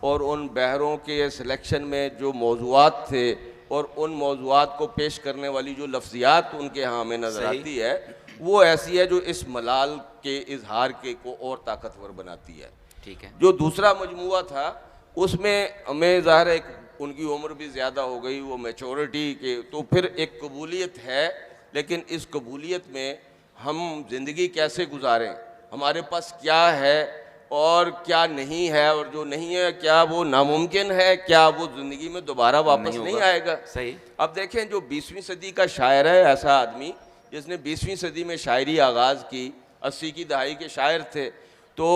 اور ان بحروں کے سلیکشن میں جو موضوعات تھے اور ان موضوعات کو پیش کرنے والی جو لفظیات ان کے ہاں ہمیں نظر آتی ہے وہ ایسی ہے جو اس ملال کے اظہار کے کو اور طاقتور بناتی ہے. ٹھیک ہے. جو دوسرا مجموعہ تھا اس میں ہمیں ظاہر ہے ان کی عمر بھی زیادہ ہو گئی، وہ میچورٹی کے، تو پھر ایک قبولیت ہے، لیکن اس قبولیت میں ہم زندگی کیسے گزاریں، ہمارے پاس کیا ہے اور کیا نہیں ہے، اور جو نہیں ہے کیا وہ ناممکن ہے، کیا وہ زندگی میں دوبارہ واپس نہیں آئے گا. صحیح. اب دیکھیں جو 20ویں صدی کا شاعر ہے، ایسا آدمی جس نے 20ویں صدی میں شاعری آغاز کی، 80 کی دہائی کے شاعر تھے، تو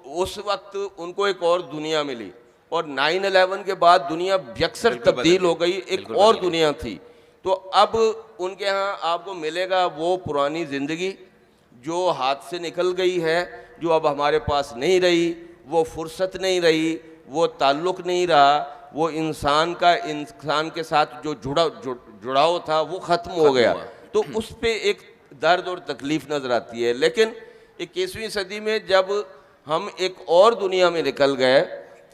اس وقت ان کو ایک اور دنیا ملی، اور 9/11 کے بعد دنیا یکسر تبدیل ہو گئی، ایک اور دنیا تھی. تو اب ان کے ہاں آپ کو ملے گا وہ پرانی زندگی جو ہاتھ سے نکل گئی ہے، جو اب ہمارے پاس نہیں رہی، وہ فرصت نہیں رہی، وہ تعلق نہیں رہا، وہ انسان کا انسان کے ساتھ جو جڑاؤ تھا وہ ختم ہو گیا. تو اس پہ ایک درد اور تکلیف نظر آتی ہے. لیکن 21ویں صدی میں جب ہم ایک اور دنیا میں نکل گئے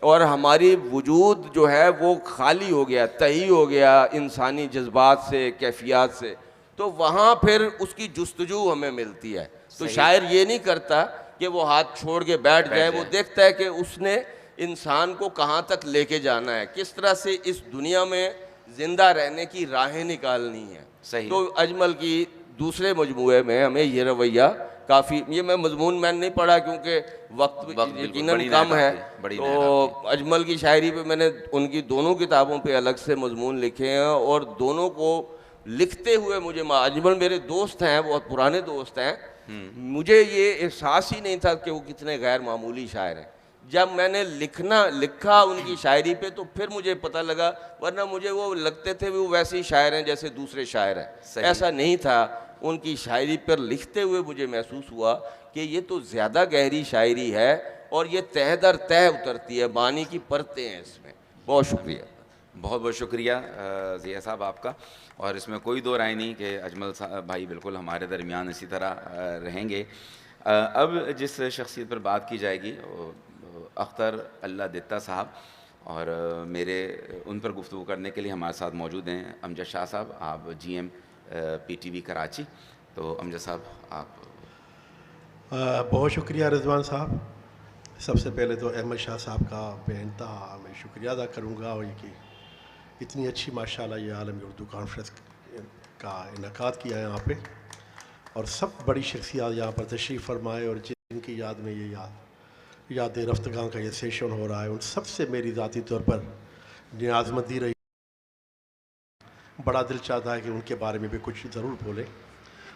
اور ہماری وجود جو ہے وہ خالی ہو گیا، تہی ہو گیا انسانی جذبات سے، کیفیات سے، تو وہاں پھر اس کی جستجو ہمیں ملتی ہے. تو شاعر یہ نہیں کرتا کہ وہ ہاتھ چھوڑ کے بیٹھ جائے، وہ دیکھتا ہے کہ اس نے انسان کو کہاں تک لے کے جانا ہے، کس طرح سے اس دنیا میں زندہ رہنے کی راہیں نکالنی ہے. تو اجمل کی دوسرے مجموعے میں ہمیں یہ رویہ کافی، یہ میں مضمون میں نہیں پڑھا کیونکہ وقت یقیناً کم ہے، تو اجمل کی شاعری پہ میں نے ان کی دونوں کتابوں پہ الگ سے مضمون لکھے ہیں، اور دونوں کو لکھتے ہوئے مجھے اجمل میرے دوست ہیں، بہت پرانے دوست ہیں، مجھے یہ احساس ہی نہیں تھا کہ وہ کتنے غیر معمولی شاعر ہیں. جب میں نے لکھا ان کی شاعری پہ تو پھر مجھے پتہ لگا، ورنہ مجھے وہ لگتے تھے وہ ویسے ہی شاعر ہیں جیسے دوسرے شاعر ہیں. ایسا نہیں تھا. ان کی شاعری پر لکھتے ہوئے مجھے محسوس ہوا کہ یہ تو زیادہ گہری شاعری ہے اور یہ تہ در تہ اترتی ہے، معنی کی پرتیں ہیں اس میں. بہت شکریہ. بہت بہت شکریہ ضیاء صاحب آپ کا. اور اس میں کوئی دو رائے نہیں کہ اجمل صاحب بھائی بالکل ہمارے درمیان اسی طرح رہیں گے. اب جس شخصیت پر بات کی جائے گی اختر اللہ دتا صاحب، اور میرے ان پر گفتگو کرنے کے لیے ہمارے ساتھ موجود ہیں امجد شاہ صاحب، آپ GM PTV کراچی. تو امجد صاحب آپ. بہت شکریہ رضوان صاحب. سب سے پہلے تو احمد شاہ صاحب کا بے انتہا میں شکریہ ادا کروں گا، اور یہ کہ اتنی اچھی ماشاءاللہ یہ عالمی اردو کانفرنس کا انعقاد کیا ہے یہاں پہ، اور سب بڑی شخصیات یہاں پر تشریف فرمائے، اور جن کی یاد میں یہ یاد رفتگاں کا یہ سیشن ہو رہا ہے، ان سب سے میری ذاتی طور پر نیازمندی رہی. بڑا دل چاہتا ہے کہ ان کے بارے میں بھی کچھ ضرور بولیں،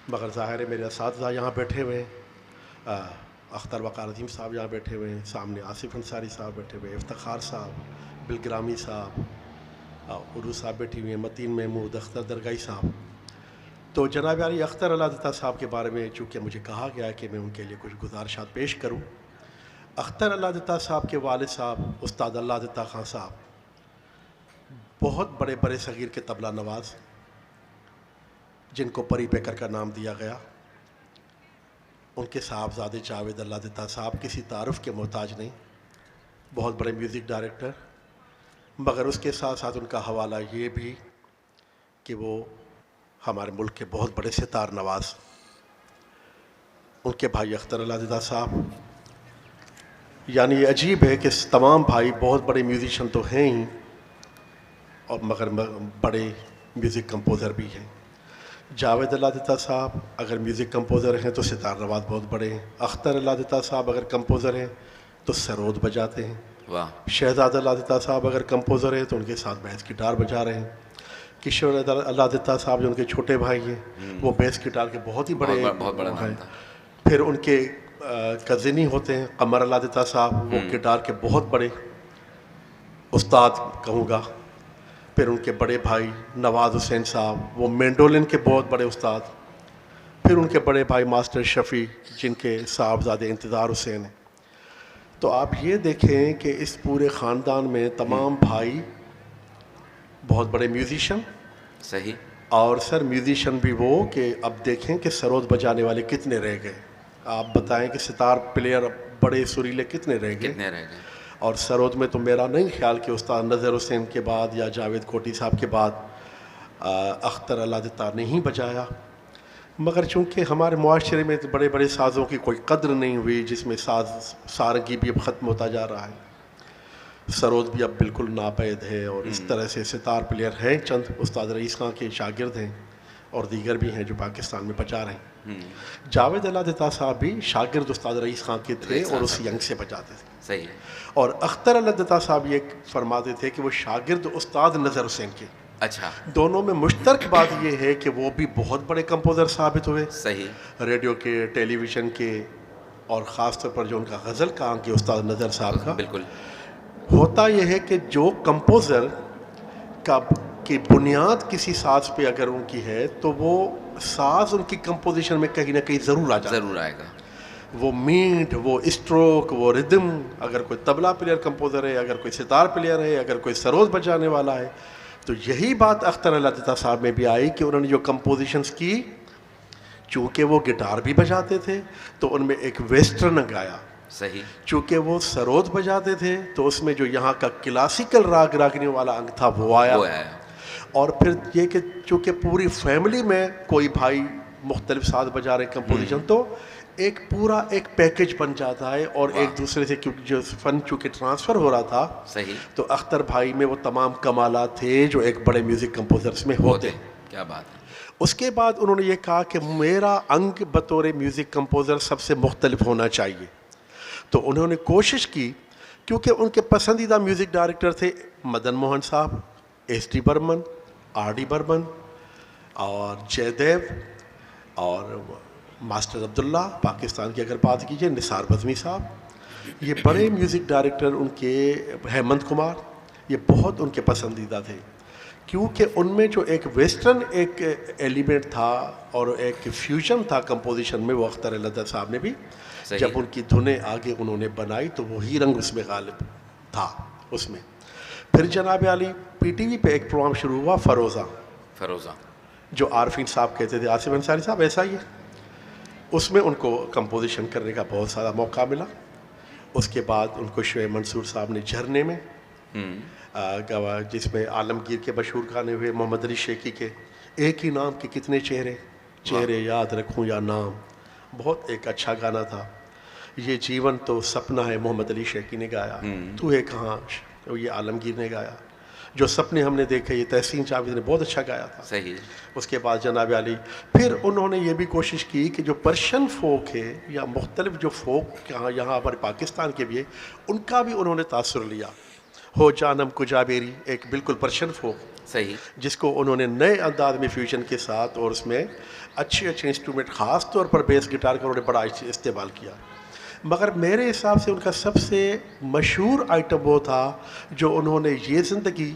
مگر ظاہر ہے میرے اساتذہ یہاں بیٹھے ہوئے ہیں، اختر وقار عظیم صاحب یہاں بیٹھے ہوئے ہیں، سامنے آصف انصاری صاحب بیٹھے ہوئے ہیں، افتخار صاحب، بلگرامی صاحب، عروج صاحب بیٹھی ہوئی ہیں، متین محمود، اختر درگاہی صاحب. تو جناب عالی اختر اللہ دتا صاحب کے بارے میں چونکہ مجھے کہا گیا ہے کہ میں ان کے لیے کچھ گزارشات پیش کروں. اختر اللہ دتا صاحب کے والد صاحب استاد اللہ دتا خان صاحب بہت بڑے برے صغیر کے طبلہ نواز، جن کو پری پیکر کا نام دیا گیا. ان کے صاحبزادے جاوید اللہ دتا صاحب کسی تعارف کے محتاج نہیں، بہت بڑے میوزک ڈائریکٹر، مگر اس کے ساتھ ساتھ ان کا حوالہ یہ بھی کہ وہ ہمارے ملک کے بہت بڑے ستار نواز. ان کے بھائی اختر اللہ دتا صاحب، یعنی یہ عجیب ہے کہ تمام بھائی بہت بڑے میوزیشین تو ہیں ہی، اور مگر بڑے میوزک کمپوزر بھی ہیں. جاوید اللہ دتا صاحب اگر میوزک کمپوزر ہیں تو ستار نواز بہت بڑے ہیں. اختر اللہ دتا صاحب اگر کمپوزر ہیں تو سرود بجاتے ہیں. واہ. شہزاد اللہ دتا صاحب اگر کمپوزر ہیں تو ان کے ساتھ بیس گٹار بجا رہے ہیں. کشور اللہ دتا صاحب جو ان کے چھوٹے بھائی ہیں وہ بیس گٹار کے بہت ہی بڑے ہیں. پھر ان کے کزنی ہوتے ہیں قمر اللہ دتا صاحب، وہ گٹار کے بہت بڑے استاد کہوں گا. پھر ان کے بڑے بھائی نواز حسین صاحب، وہ مینڈولن کے بہت بڑے استاد. پھر ان کے بڑے بھائی ماسٹر شفیع جن کے صاحبزادے انتظار حسین ہیں. تو آپ یہ دیکھیں کہ اس پورے خاندان میں تمام بھائی بہت بڑے میوزیشین. صحیح. اور سر میوزیشین بھی وہ کہ اب دیکھیں کہ سرود بجانے والے کتنے رہ گئے. آپ بتائیں کہ ستار پلیئر بڑے سریلے کتنے رہ گئے. اور سرود میں تو میرا نہیں خیال کہ استاد نظر حسین کے بعد یا جاوید کوٹی صاحب کے بعد اختر اللہ دتا نہیں بجایا. مگر چونکہ ہمارے معاشرے میں بڑے بڑے سازوں کی کوئی قدر نہیں ہوئی، جس میں سارنگی بھی اب ختم ہوتا جا رہا ہے، سرود بھی اب بالکل ناپید ہے. اور اس طرح سے ستار پلیئر ہیں چند استاد رئیس خان کے شاگرد ہیں اور دیگر بھی ہیں جو پاکستان میں بجا رہے ہیں. جاوید اللہ دتا صاحب بھی شاگرد استاد رئیس خان کے تھے اور اس ینگ سے بجاتے تھے. صحیح. اور اختر اللہ دتا صاحب یہ فرماتے تھے کہ وہ شاگرد استاد نظر حسین کے. اچھا. دونوں میں مشترک بات یہ ہے کہ وہ بھی بہت بڑے کمپوزر ثابت ہوئے. صحیح. ریڈیو کے، ٹیلی ویژن کے، اور خاص طور پر جو ان کا غزل کام کے استاد نظر صاحب کا. بالکل. ہوتا یہ ہے کہ جو کمپوزر کی بنیاد کسی ساز پہ اگر ان کی ہے تو وہ ساز ان کی کمپوزیشن میں کہیں نہ کہیں ضرور آئے گا. وہ میٹ، وہ اسٹروک، وہ ردم. اگر کوئی طبلہ پلیئر کمپوزر ہے، اگر کوئی ستار پلیئر ہے، اگر کوئی سروز بجانے والا ہے، تو یہی بات اختر اللہ دتا صاحب میں بھی آئی کہ انہوں نے جو کمپوزیشنز کی، چونکہ وہ گٹار بھی بجاتے تھے تو ان میں ایک ویسٹرن گایا. صحیح. چونکہ وہ سروز بجاتے تھے تو اس میں جو یہاں کا کلاسیکل راگ راگنے والا انگ تھا وہ آیا. اور پھر یہ کہ چونکہ پوری فیملی میں کوئی بھائی مختلف ساز بجا رہے کمپوزیشن، تو ایک پورا ایک پیکج بن جاتا ہے. اور ایک دوسرے سے کیونکہ جو فن چونکہ ٹرانسفر ہو رہا تھا، صحیح، تو اختر بھائی میں وہ تمام کمالات تھے جو ایک بڑے میوزک کمپوزرز میں ہوتے. کیا بات ہے. اس کے بعد انہوں نے یہ کہا کہ میرا انگ بطور میوزک کمپوزر سب سے مختلف ہونا چاہیے. تو انہوں نے کوشش کی، کیونکہ ان کے پسندیدہ میوزک ڈائریکٹر تھے مدن موہن صاحب، S D Burman, R D Burman, اور جے دیو، اور ماسٹر عبداللہ پاکستان کی اگر بات کیجیے، نثار بزمی صاحب، یہ بڑے میوزک ڈائریکٹر ان کے، ہیمنت کمار، یہ بہت ان کے پسندیدہ تھے. کیونکہ ان میں جو ایک ویسٹرن ایک ایلیمنٹ تھا اور ایک فیوژن تھا کمپوزیشن میں، وہ اختر اللہ دتا صاحب نے بھی جب ان کی دھنیں آگے انہوں نے بنائی تو وہی رنگ اس میں غالب تھا اس میں. پھر جناب علی پی ٹی وی پہ ایک پروگرام شروع ہوا، فروزہ، جو عارفین صاحب کہتے تھے، آصف انصاری صاحب ایسا ہی ہے. اس میں ان کو کمپوزیشن کرنے کا بہت سارا موقع ملا. اس کے بعد ان کو شعیب منصور صاحب نے جھرنے میں جس میں عالمگیر کے مشہور گانے ہوئے، محمد علی شیخی کے ایک ہی نام کے کتنے چہرے یاد رکھوں یا نام، بہت ایک اچھا گانا تھا. یہ جیون تو سپنا ہے، محمد علی شیخی نے گایا. تو ہے کہاں، یہ عالمگیر نے گایا. جو سپنے ہم نے دیکھے، یہ تحسین جاوید نے بہت اچھا گایا تھا. صحیح. اس کے بعد جناب علی پھر انہوں نے یہ بھی کوشش کی کہ جو پرشین فوک ہے یا مختلف جو فوک یہاں ہمارے پاکستان کے بھی ہے، ان کا بھی انہوں نے تاثر لیا. ہو جانم کجا بیری، ایک بالکل پرشین فوک، صحیح، جس کو انہوں نے نئے انداز میں فیوژن کے ساتھ، اور اس میں اچھے انسٹرومنٹ، خاص طور پر بیس گٹار کا انہوں نے بڑا استعمال کیا. مگر میرے حساب سے ان کا سب سے مشہور آئٹم وہ تھا جو انہوں نے یہ زندگی،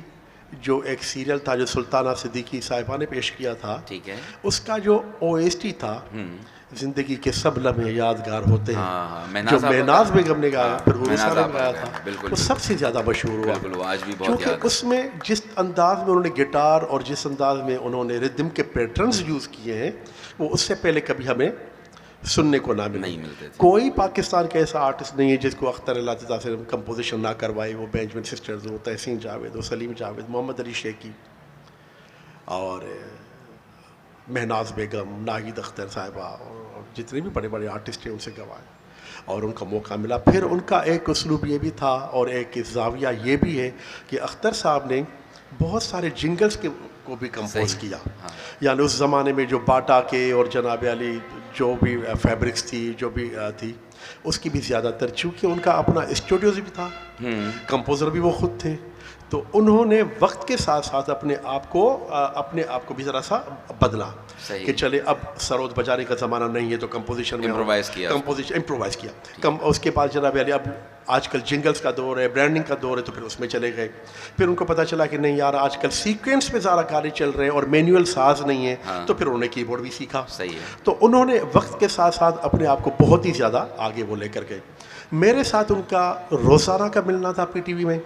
جو ایک سیریل تھا جو سلطانہ صدیقی صاحبہ نے پیش کیا تھا، ٹھیک ہے، اس کا جو او ایس ٹی تھا، زندگی کے سب لمحے یادگار ہوتے ہیں، جو مہناز بیگم نے گایا، پھر حور صاحب نے گایا تھا، وہ سب سے زیادہ مشہور ہوا. کیونکہ اس میں جس انداز میں انہوں نے گٹار اور جس انداز میں انہوں نے ردم کے پیٹرنز یوز کیے ہیں، وہ اس سے پہلے کبھی ہمیں سننے کو نہ ملتے. کوئی پاکستان کا ایسا آرٹسٹ نہیں ہے جس کو اختر اللہ دتا سے کمپوزیشن نہ کروائی. وہ بینجمن سسٹرز ہو، تحسین جاوید ہو، سلیم جاوید، محمد علی شیخی، اور مہناز بیگم، ناہید اختر صاحبہ، اور جتنے بھی بڑے بڑے آرٹسٹ ہیں ان سے گوائے، اور ان کا موقع ملا. پھر ان کا ایک اسلوب یہ بھی تھا اور ایک زاویہ یہ بھی ہے کہ اختر صاحب نے بہت سارے جنگلز کو بھی کمپوز کیا. یعنی اس زمانے میں جو باٹا کے اور جناب علی جو بھی فیبرکس تھی، جو بھی تھی، اس کی بھی زیادہ تر، چونکہ ان کا اپنا اسٹوڈیوز بھی تھا، کمپوزر بھی وہ خود تھے، تو انہوں نے وقت کے ساتھ ساتھ اپنے آپ کو بھی ذرا سا بدلا کہ چلے اب سرود بجانے کا زمانہ نہیں ہے تو کمپوزیشن میں امپرووائز کیا. اس کے بعد جناب علی اب آج کل جنگلز کا دور ہے, برانڈنگ کا دور ہے, تو پھر اس میں چلے گئے. پھر ان کو پتہ چلا کہ نہیں یار آج کل سیکوینس پہ زیادہ گانے چل رہے ہیں اور مینوئل ساز نہیں ہے, تو پھر انہوں نے کی بورڈ بھی سیکھا. تو انہوں نے وقت کے ساتھ ساتھ اپنے آپ کو بہت ہی زیادہ آگے وہ لے کر گئے. میرے ساتھ ان کا روزانہ کا ملنا تھا پی ٹی وی میں,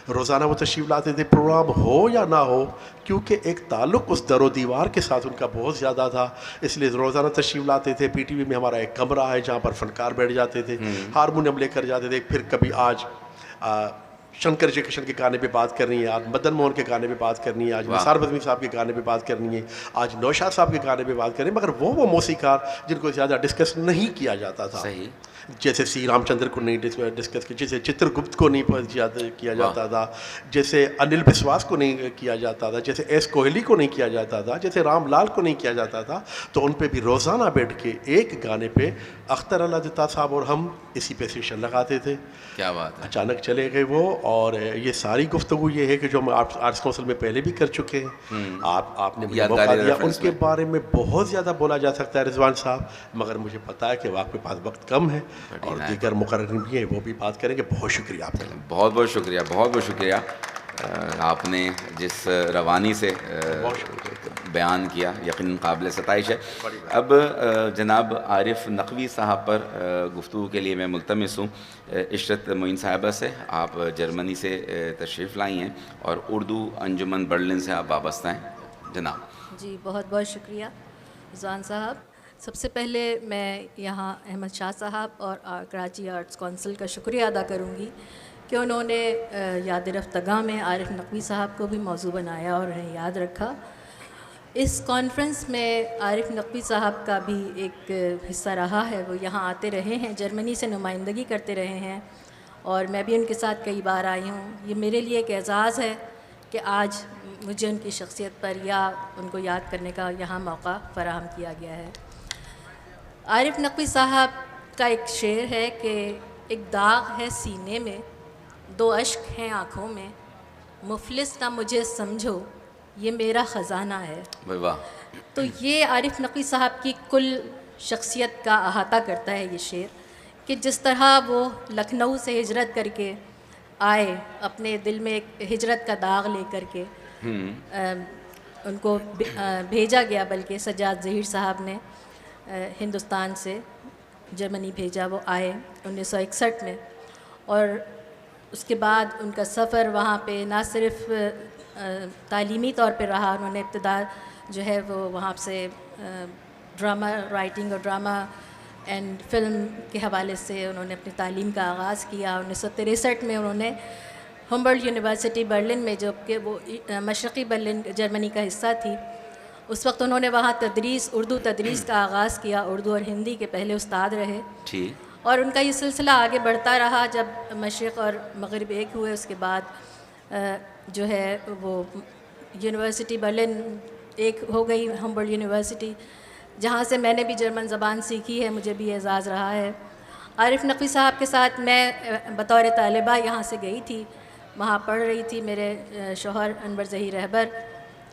روزانہ وہ تشریف لاتے تھے, پروگرام ہو یا نہ ہو, کیونکہ ایک تعلق اس در و دیوار کے ساتھ ان کا بہت زیادہ تھا, اس لیے روزانہ تشریف لاتے تھے. پی ٹی وی میں ہمارا ایک کمرہ ہے جہاں پر فنکار بیٹھ جاتے تھے, ہارمونیم لے کر جاتے تھے. پھر کبھی آج شنکر جے کشن کے گانے پہ بات کرنی ہے, آج مدن موہن کے گانے پہ بات کرنی ہے, آج نثار بزمی صاحب کے گانے پہ بات کرنی ہے, آج نوشاد صاحب کے گانے پہ بات کرنی ہے, مگر وہ موسیقار جن کو زیادہ ڈسکس نہیں کیا جاتا تھا, جیسے سی رام چندر کو نہیں ڈسکس کیا, جیسے چتر گپت کو نہیں کیا جاتا تھا, جیسے انل بسواس کو نہیں کیا جاتا تھا, جیسے ایس کوہلی کو نہیں کیا جاتا تھا, جیسے رام لال کو نہیں کیا جاتا تھا. تو ان پہ بھی روزانہ بیٹھ کے ایک گانے پہ اختر اللہ دتا صاحب اور ہم اسی پہ سیشن لگاتے تھے. کیا بات ہے. اچانک چلے گئے وہ, اور یہ ساری گفتگو یہ ہے کہ جو ہم آرٹس کونسل میں پہلے بھی کر چکے ہیں. آپ نے مجھے موقع دیا, ان کے بارے میں بہت زیادہ بولا جا سکتا ہے رضوان صاحب, مگر مجھے پتا ہے کہ آپ کے پاس وقت کم ہے اور دیگر مقررین بھی ہیں, وہ بھی بات کریں گے. بہت شکریہ آپ کا. بہت بہت شکریہ, بہت بہت شکریہ. آپ نے جس روانی سے بیان کیا یقیناً قابل ستائش ہے. اب جناب عارف نقوی صاحب پر گفتگو کے لیے میں ملتمس ہوں. عشرت معین صاحبہ سے, آپ جرمنی سے تشریف لائی ہیں اور اردو انجمن برلن سے آپ وابستہ ہیں. جناب. جی بہت بہت شکریہ رضوان صاحب. سب سے پہلے میں یہاں احمد شاہ صاحب اور کراچی آرٹس کونسل کا شکریہ ادا کروں گی کہ انہوں نے یاد رفتگاں میں عارف نقوی صاحب کو بھی موضوع بنایا اور انہیں یاد رکھا. اس کانفرنس میں عارف نقوی صاحب کا بھی ایک حصہ رہا ہے, وہ یہاں آتے رہے ہیں, جرمنی سے نمائندگی کرتے رہے ہیں, اور میں بھی ان کے ساتھ کئی بار آئی ہوں. یہ میرے لیے ایک اعزاز ہے کہ آج مجھے ان کی شخصیت پر یا ان کو یاد کرنے کا یہاں موقع فراہم کیا گیا ہے. عارف نقوی صاحب کا ایک شعر ہے کہ ایک داغ ہے سینے میں, دو اشک ہیں آنکھوں میں, مفلس نہ مجھے سمجھو یہ میرا خزانہ ہے. تو یہ عارف نقوی صاحب کی کل شخصیت کا احاطہ کرتا ہے یہ شعر, کہ جس طرح وہ لکھنؤ سے ہجرت کر کے آئے, اپنے دل میں ایک ہجرت کا داغ لے کر کے, ان کو بھیجا گیا, بلکہ سجاد ظہیر صاحب نے ہندوستان سے جرمنی بھیجا, وہ آئے 1961 میں, اور اس کے بعد ان کا سفر وہاں پہ نہ صرف تعلیمی طور پہ رہا, انہوں نے ابتدا جو ہے وہ وہاں سے ڈرامہ رائٹنگ اور ڈرامہ اینڈ فلم کے حوالے سے انہوں نے اپنی تعلیم کا آغاز کیا. 1963 میں انہوں نے ہمبرلٹ یونیورسٹی برلن میں, جو کہ وہ مشرقی برلن جرمنی کا حصہ تھی, اس وقت انہوں نے وہاں اردو تدریس کا آغاز کیا. اردو اور ہندی کے پہلے استاد رہے, اور ان کا یہ سلسلہ آگے بڑھتا رہا. جب مشرق اور مغرب ایک ہوئے, اس کے بعد جو ہے وہ یونیورسٹی برلن ایک ہو گئی, ہمبرلٹ یونیورسٹی, جہاں سے میں نے بھی جرمن زبان سیکھی ہے, مجھے بھی اعزاز رہا ہے. عارف نقوی صاحب کے ساتھ میں بطور طالبہ یہاں سے گئی تھی, وہاں پڑھ رہی تھی. میرے شوہر انور ظہیر رہبر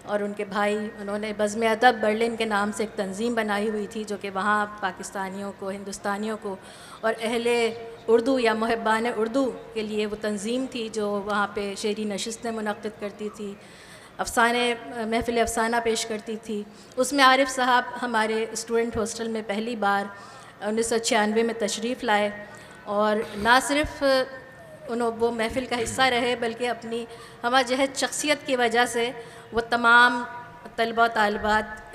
اور ان کے بھائی, انہوں نے بزم ادب برلن کے نام سے ایک تنظیم بنائی ہوئی تھی, جو کہ وہاں پاکستانیوں کو, ہندوستانیوں کو اور اہل اردو یا محبان اردو کے لیے وہ تنظیم تھی, جو وہاں پہ شعری نشستیں منعقد کرتی تھی, محفل افسانہ پیش کرتی تھی. اس میں عارف صاحب ہمارے اسٹوڈنٹ ہاسٹل میں پہلی بار 1996 میں تشریف لائے, اور نہ صرف وہ محفل کا حصہ رہے, بلکہ اپنی ہمہ جہت شخصیت کی وجہ سے وہ تمام طلبہ و طالبات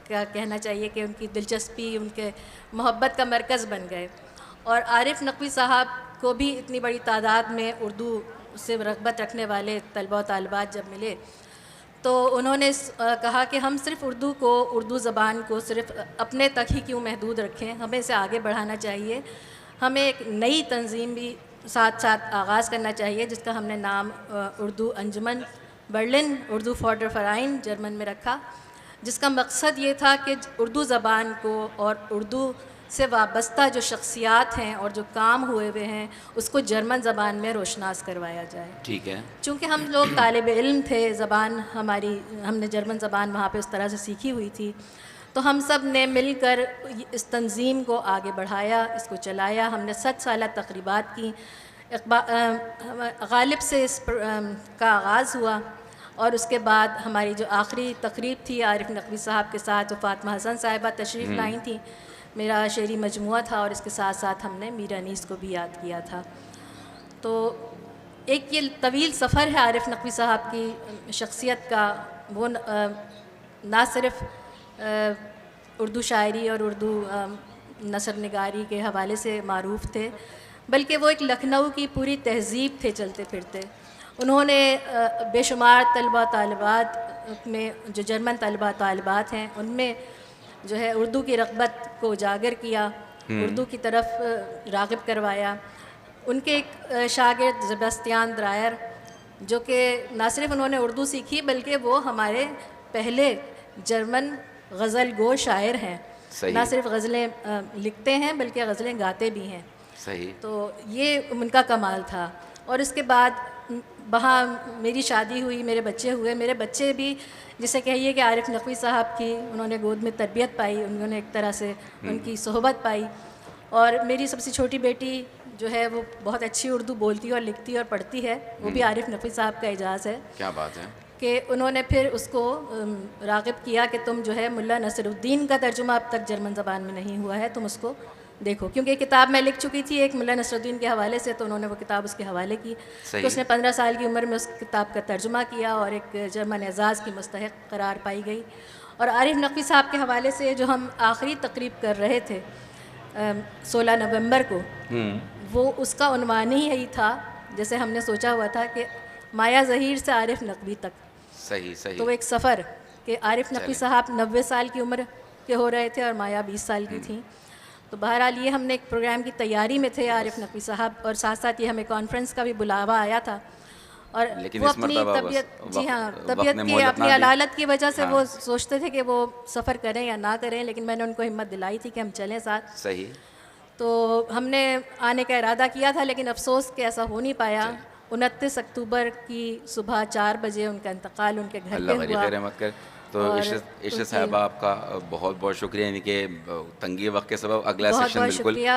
کا کہنا چاہیے کہ ان کی دلچسپی, ان کے محبت کا مرکز بن گئے. اور عارف نقوی صاحب کو بھی اتنی بڑی تعداد میں اردو سے رغبت رکھنے والے طلبہ و طالبات جب ملے, تو انہوں نے کہا کہ ہم صرف اردو زبان کو صرف اپنے تک ہی کیوں محدود رکھیں, ہمیں اسے آگے بڑھانا چاہیے. ہمیں ایک نئی تنظیم بھی ساتھ ساتھ آغاز کرنا چاہیے, جس کا ہم نے نام اردو انجمن برلن, اردو فار در فرائن جرمن میں رکھا, جس کا مقصد یہ تھا کہ اردو زبان کو اور اردو سے وابستہ جو شخصیات ہیں اور جو کام ہوئے ہوئے ہیں اس کو جرمن زبان میں روشناس کروایا جائے. ٹھیک ہے. چونکہ ہم لوگ طالب علم تھے, زبان ہم نے جرمن زبان وہاں پہ اس طرح سے سیکھی ہوئی تھی, تو ہم سب نے مل کر اس تنظیم کو آگے بڑھایا, اس کو چلایا. ہم نے 7 سالہ تقریبات کی. غالب سے اس کا آغاز ہوا اور اس کے بعد ہماری جو آخری تقریب تھی عارف نقوی صاحب کے ساتھ, وہ فاطمہ حسن صاحبہ تشریف لائی تھیں. میرا شعری مجموعہ تھا اور اس کے ساتھ ساتھ ہم نے میر انیس کو بھی یاد کیا تھا. تو ایک یہ طویل سفر ہے عارف نقوی صاحب کی شخصیت کا. وہ نہ صرف اردو شاعری اور اردو نثر نگاری کے حوالے سے معروف تھے, بلکہ وہ ایک لکھنؤ کی پوری تہذیب تھے چلتے پھرتے. انہوں نے بے شمار طلبہ طالبات میں, جو جرمن طلبہ طالبات ہیں, ان میں جو ہے اردو کی رغبت کو اجاگر کیا, اردو کی طرف راغب کروایا. ان کے ایک شاگرد زبستیان درائر, جو کہ نہ صرف انہوں نے اردو سیکھی بلکہ وہ ہمارے پہلے جرمن غزل گو شاعر ہیں. نہ صرف غزلیں لکھتے ہیں بلکہ غزلیں گاتے بھی ہیں. صحیح. تو یہ ان کا کمال تھا. اور اس کے بعد وہاں میری شادی ہوئی, میرے بچے ہوئے. میرے بچے بھی جسے کہیے کہ عارف نقوی صاحب کی انہوں نے گود میں تربیت پائی, انہوں نے ایک طرح سے ان کی صحبت پائی. اور میری سب سے چھوٹی بیٹی جو ہے وہ بہت اچھی اردو بولتی اور لکھتی اور پڑھتی ہے, وہ بھی عارف نقوی صاحب کا اعجاز ہے. کیا بات ہے کہ انہوں نے پھر اس کو راغب کیا کہ تم جو ہے ملا نصر الدین کا ترجمہ اب تک جرمن زبان میں نہیں ہوا ہے, تم اس کو دیکھو. کیونکہ کتاب میں لکھ چکی تھی ایک ملا نصر الدین کے حوالے سے, تو انہوں نے وہ کتاب اس کے حوالے کی. تو اس نے 15 سال کی عمر میں اس کتاب کا ترجمہ کیا اور ایک جرمن اعزاز کی مستحق قرار پائی گئی. اور عارف نقوی صاحب کے حوالے سے جو ہم آخری تقریب کر رہے تھے 16 نومبر کو, وہ اس کا عنوان ہی یہی تھا جیسے ہم نے سوچا ہوا تھا کہ مایا ظہیر سے عارف نقوی تک. صحیح صحیح. تو وہ ایک سفر کہ عارف نقوی صاحب 90 سال کی عمر کے ہو رہے تھے اور مایا 20 سال کی تھیں. تو بہرحال یہ ہم نے ایک پروگرام کی تیاری میں تھے عارف نقوی صاحب, اور ساتھ ساتھ یہ ہمیں کانفرنس کا بھی بلاوا آیا تھا. اور وہ اپنی طبیعت, جی ہاں, طبیعت کی اپنی علالت کی وجہ سے وہ سوچتے تھے کہ وہ سفر کریں یا نہ کریں, لیکن میں نے ان کو ہمت دلائی تھی کہ ہم چلیں ساتھ. صحیح. تو ہم نے آنے کا ارادہ کیا تھا, لیکن افسوس کہ ایسا ہو نہیں پایا. 29 اکتوبر کی صبح 4 بجے ان کا انتقال ان کے گھر پہ ہوا. اللہ رحمت کرے. تو عشرت صاحبہ آپ کا بہت بہت شکریہ, یعنی کہ تنگی وقت کے سبب اگلا سیشن بہت شکریہ.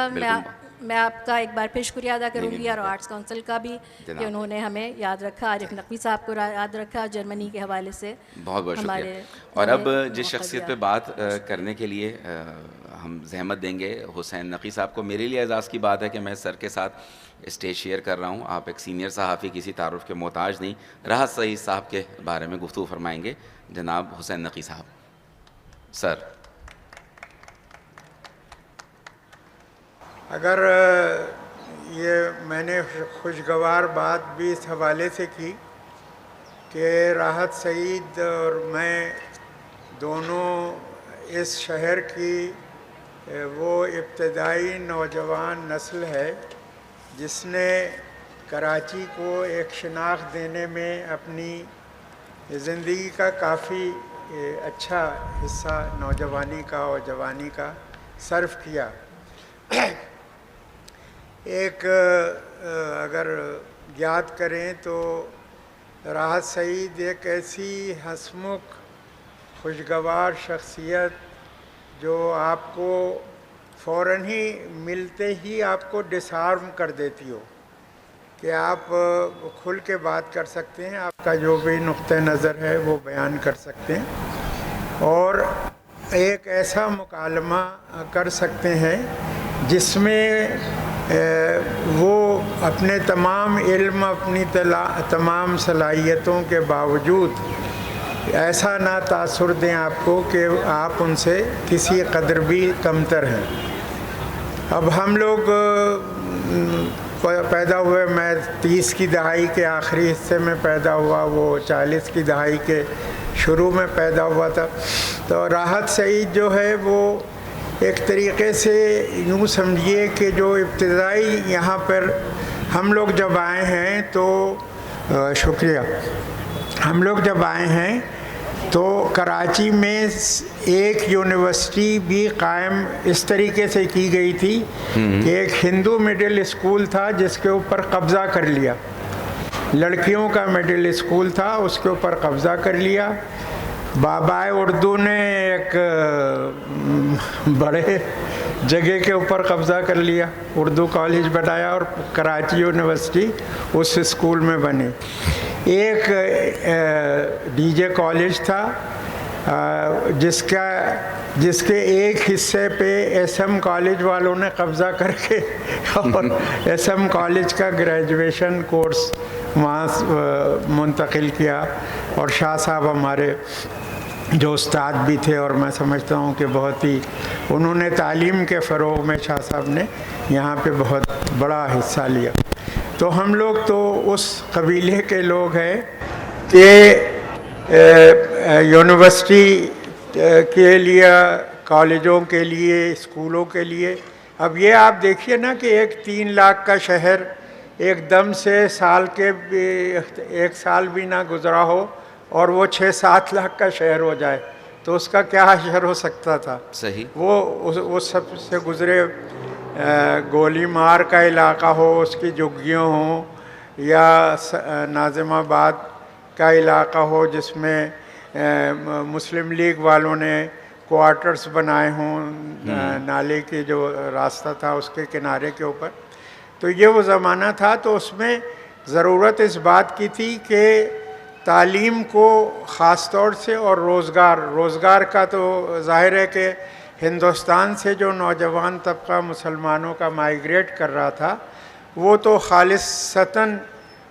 میں آپ کا ایک بار پھر شکریہ ادا کروں گی, اور آرٹس کونسل کا بھی کہ انہوں نے ہمیں یاد رکھا, عارف نقوی صاحب کو یاد رکھا جرمنی کے حوالے سے. بہت بہت شکریہ. اور اب جس شخصیت پہ بات کرنے کے لیے ہم زحمت دیں گے حسین نقی صاحب کو, میرے لیے اعزاز کی بات ہے کہ میں سر کے ساتھ اسٹیج شیئر کر رہا ہوں. آپ ایک سینئر صحافی, کسی تعارف کے محتاج نہیں. راحت سعید صاحب کے بارے میں گفتگو فرمائیں گے جناب حسین نقی صاحب. سر. اگر یہ میں نے خوشگوار بات بھی اس حوالے سے کی کہ راحت سعید اور میں دونوں اس شہر کی وہ ابتدائی نوجوان نسل ہے جس نے کراچی کو ایک شناخت دینے میں اپنی زندگی کا کافی اچھا حصہ نوجوانی کا اور جوانی کا صرف کیا. ایک اگر یاد کریں تو راحت سعید ایک ایسی ہنسمکھ خوشگوار شخصیت جو آپ کو فوراً ہی ملتے ہی آپ کو ڈسارم کر دیتی ہو کہ آپ کھل کے بات کر سکتے ہیں, آپ کا جو بھی نقطہ نظر ہے وہ بیان کر سکتے ہیں, اور ایک ایسا مکالمہ کر سکتے ہیں جس میں وہ اپنے تمام علم, اپنی تمام صلاحیتوں کے باوجود ایسا نہ تاثر دیں آپ کو کہ آپ ان سے کسی قدر بھی کمتر ہیں. اب ہم لوگ پیدا ہوئے, میں 30 کی دہائی کے آخری حصے میں پیدا ہوا, وہ 40 کی دہائی کے شروع میں پیدا ہوا تھا. تو راحت سعید جو ہے وہ ایک طریقے سے یوں سمجھیے کہ جو ابتدائی یہاں پر ہم لوگ جب آئے ہیں تو شکریہ, ہم لوگ جب آئے ہیں تو کراچی میں ایک یونیورسٹی بھی قائم اس طریقے سے کی گئی تھی کہ ایک ہندو مڈل اسکول تھا جس کے اوپر قبضہ کر لیا، لڑکیوں کا مڈل اسکول تھا، اس کے اوپر قبضہ کر لیا۔ بابائے اردو نے ایک بڑے جگہ کے اوپر قبضہ کر لیا، اردو کالج بنایا اور کراچی یونیورسٹی اس اسکول میں بنی۔ ایک ڈی جے کالج تھا جس کے ایک حصے پہ ایس ایم کالج والوں نے قبضہ کر کے اور ایس ایم کالج کا گریجویشن کورس وہاں منتقل کیا، اور شاہ صاحب ہمارے جو استاد بھی تھے، اور میں سمجھتا ہوں کہ بہت ہی انہوں نے تعلیم کے فروغ میں شاہ صاحب نے یہاں پہ بہت بڑا حصہ لیا۔ تو ہم لوگ تو اس قبیلے کے لوگ ہیں کہ یونیورسٹی کے لیے، کالجوں کے لیے، اسکولوں کے لیے، اب یہ آپ دیکھیے نا کہ ایک 3 لاکھ کا شہر ایک دم سے ایک سال بھی نہ گزرا ہو اور وہ 6-7 لاکھ کا شہر ہو جائے، تو اس کا کیا حشر ہو سکتا تھا؟ صحیح۔ وہ سب سے گزرے، گولی مار کا علاقہ ہو، اس کی جھگیاں ہوں، یا ناظم آباد کا علاقہ ہو جس میں مسلم لیگ والوں نے کوارٹرز بنائے ہوں نالے کے جو راستہ تھا اس کے کنارے کے اوپر۔ تو یہ وہ زمانہ تھا، تو اس میں ضرورت اس بات کی تھی کہ تعلیم کو خاص طور سے، اور روزگار کا تو ظاہر ہے کہ ہندوستان سے جو نوجوان طبقہ مسلمانوں کا مائیگریٹ کر رہا تھا وہ تو خالصتاً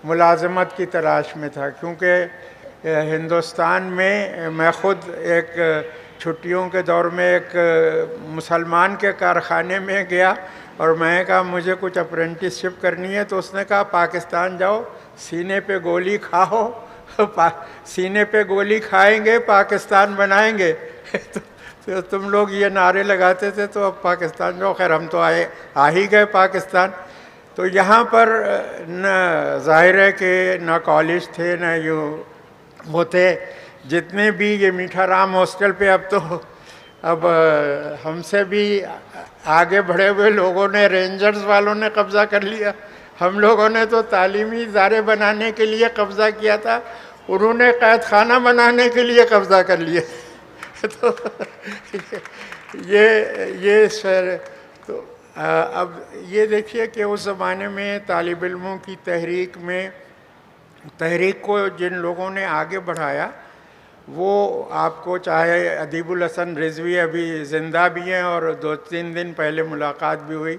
ملازمت کی تلاش میں تھا، کیونکہ ہندوستان میں خود ایک چھٹیوں کے دور میں ایک مسلمان کے کارخانے میں گیا اور میں نے کہا مجھے کچھ اپرینٹس شپ کرنی ہے، تو اس نے کہا پاکستان جاؤ، سینے پہ گولی کھاؤ، سینے پہ گولی کھائیں گے پاکستان بنائیں گے۔ تو تم لوگ یہ نعرے لگاتے تھے، تو اب پاکستان جاؤ، خیر ہم تو آ ہی گئے پاکستان۔ تو یہاں پر نہ ظاہر ہے کہ نہ کالج تھے، نہ وہ تھے جتنے بھی یہ میٹھا رام ہاسٹل پہ اب ہم سے بھی آگے بڑھے ہوئے لوگوں نے، رینجرز والوں نے قبضہ کر لیا۔ ہم لوگوں نے تو تعلیمی ادارے بنانے کے لیے قبضہ کیا تھا، انہوں نے قید خانہ بنانے کے لیے قبضہ کر لیا۔ تو یہ شہر، تو اب یہ دیکھیے کہ اس زمانے میں طالب علموں کی تحریک کو جن لوگوں نے آگے بڑھایا، وہ آپ کو چاہے ادیب الحسن رضوی ابھی زندہ بھی ہیں، اور 2-3 دن پہلے ملاقات بھی ہوئی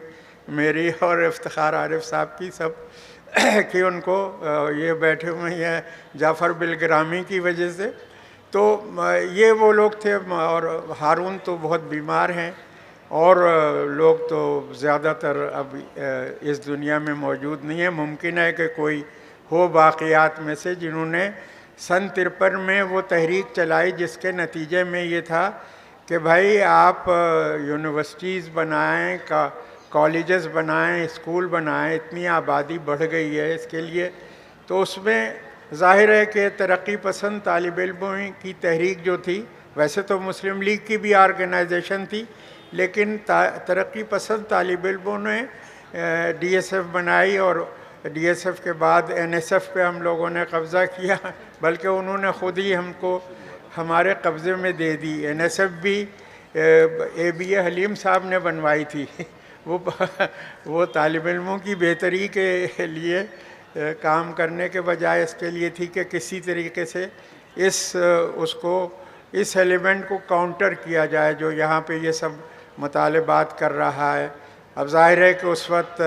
میری اور افتخار عارف صاحب کی، سب کہ ان کو یہ بیٹھے ہوئے ہیں جعفر بالگرامی کی وجہ سے، تو یہ وہ لوگ تھے۔ اور ہارون تو بہت بیمار ہیں، اور لوگ تو زیادہ تر اب اس دنیا میں موجود نہیں ہیں۔ ممکن ہے کہ کوئی ہو باقیات میں سے جنہوں نے سن 53 میں وہ تحریک چلائی، جس کے نتیجے میں یہ تھا کہ بھائی آپ یونیورسٹیز بنائیں، کالجز بنائیں، اسکول بنائیں، اتنی آبادی بڑھ گئی ہے اس کے لیے۔ تو اس میں ظاہر ہے کہ ترقی پسند طالب علموں کی تحریک جو تھی، ویسے تو مسلم لیگ کی بھی آرگنائزیشن تھی، لیکن ترقی پسند طالب علموں نے ڈی ایس ایف بنائی، اور ڈی ایس ایف کے بعد این ایس ایف پہ ہم لوگوں نے قبضہ کیا، بلکہ انہوں نے خود ہی ہم کو ہمارے قبضے میں دے دی۔ این ایس ایف بھی اے بی اے حلیم صاحب نے بنوائی تھی، وہ طالب علموں کی بہتری کے لیے کام کرنے کے بجائے اس کے لیے تھی کہ کسی طریقے سے اس ایلیمنٹ کو کاؤنٹر کیا جائے جو یہاں پہ یہ سب مطالبات کر رہا ہے۔ اب ظاہر ہے کہ اس وقت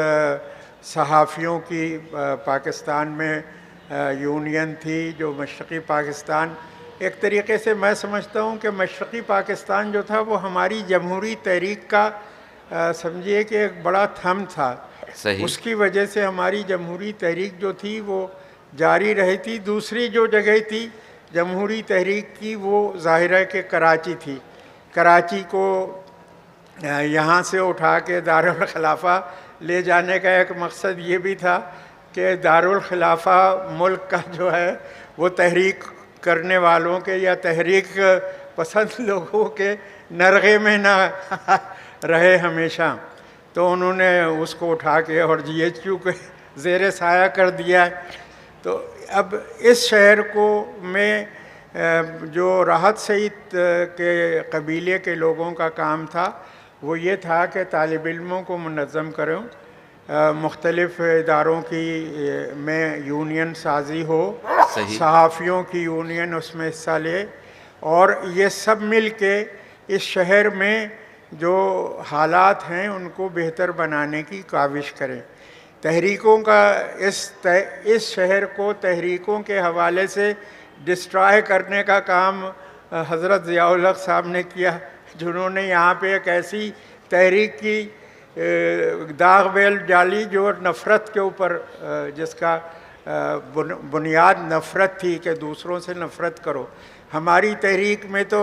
صحافیوں کی پاکستان میں یونین تھی، جو مشرقی پاکستان، ایک طریقے سے میں سمجھتا ہوں کہ مشرقی پاکستان جو تھا وہ ہماری جمہوری تحریک کا سمجھیے کہ ایک بڑا تھم تھا۔ صحیح۔ اس کی وجہ سے ہماری جمہوری تحریک جو تھی وہ جاری رہی تھی۔ دوسری جو جگہ تھی جمہوری تحریک کی، وہ ظاہر ہے کہ کراچی تھی۔ کراچی کو یہاں سے اٹھا کے دارالخلافہ لے جانے کا ایک مقصد یہ بھی تھا کہ دارالخلافہ ملک کا جو ہے وہ تحریک کرنے والوں کے یا تحریک پسند لوگوں کے نرغے میں نہ رہے ہمیشہ، تو انہوں نے اس کو اٹھا کے اور جی ایچ کیو کے زیر سایہ کر دیا ہے۔ تو اب اس شہر کو میں جو راحت سعید کے قبیلے کے لوگوں کا کام تھا وہ یہ تھا کہ طالب علموں کو منظم کروں، مختلف اداروں کی میں یونین سازی ہو، صحافیوں کی یونین اس میں حصہ لے، اور یہ سب مل کے اس شہر میں جو حالات ہیں ان کو بہتر بنانے کی کاوش کریں۔ تحریکوں کا اس شہر کو تحریکوں کے حوالے سے ڈسٹرائے کرنے کا کام حضرت ضیاء الحق صاحب نے کیا، جنہوں نے یہاں پہ ایک ایسی تحریک کی داغ بیل ڈالی جو نفرت کے اوپر، جس کا بنیاد نفرت تھی کہ دوسروں سے نفرت کرو۔ ہماری تحریک میں تو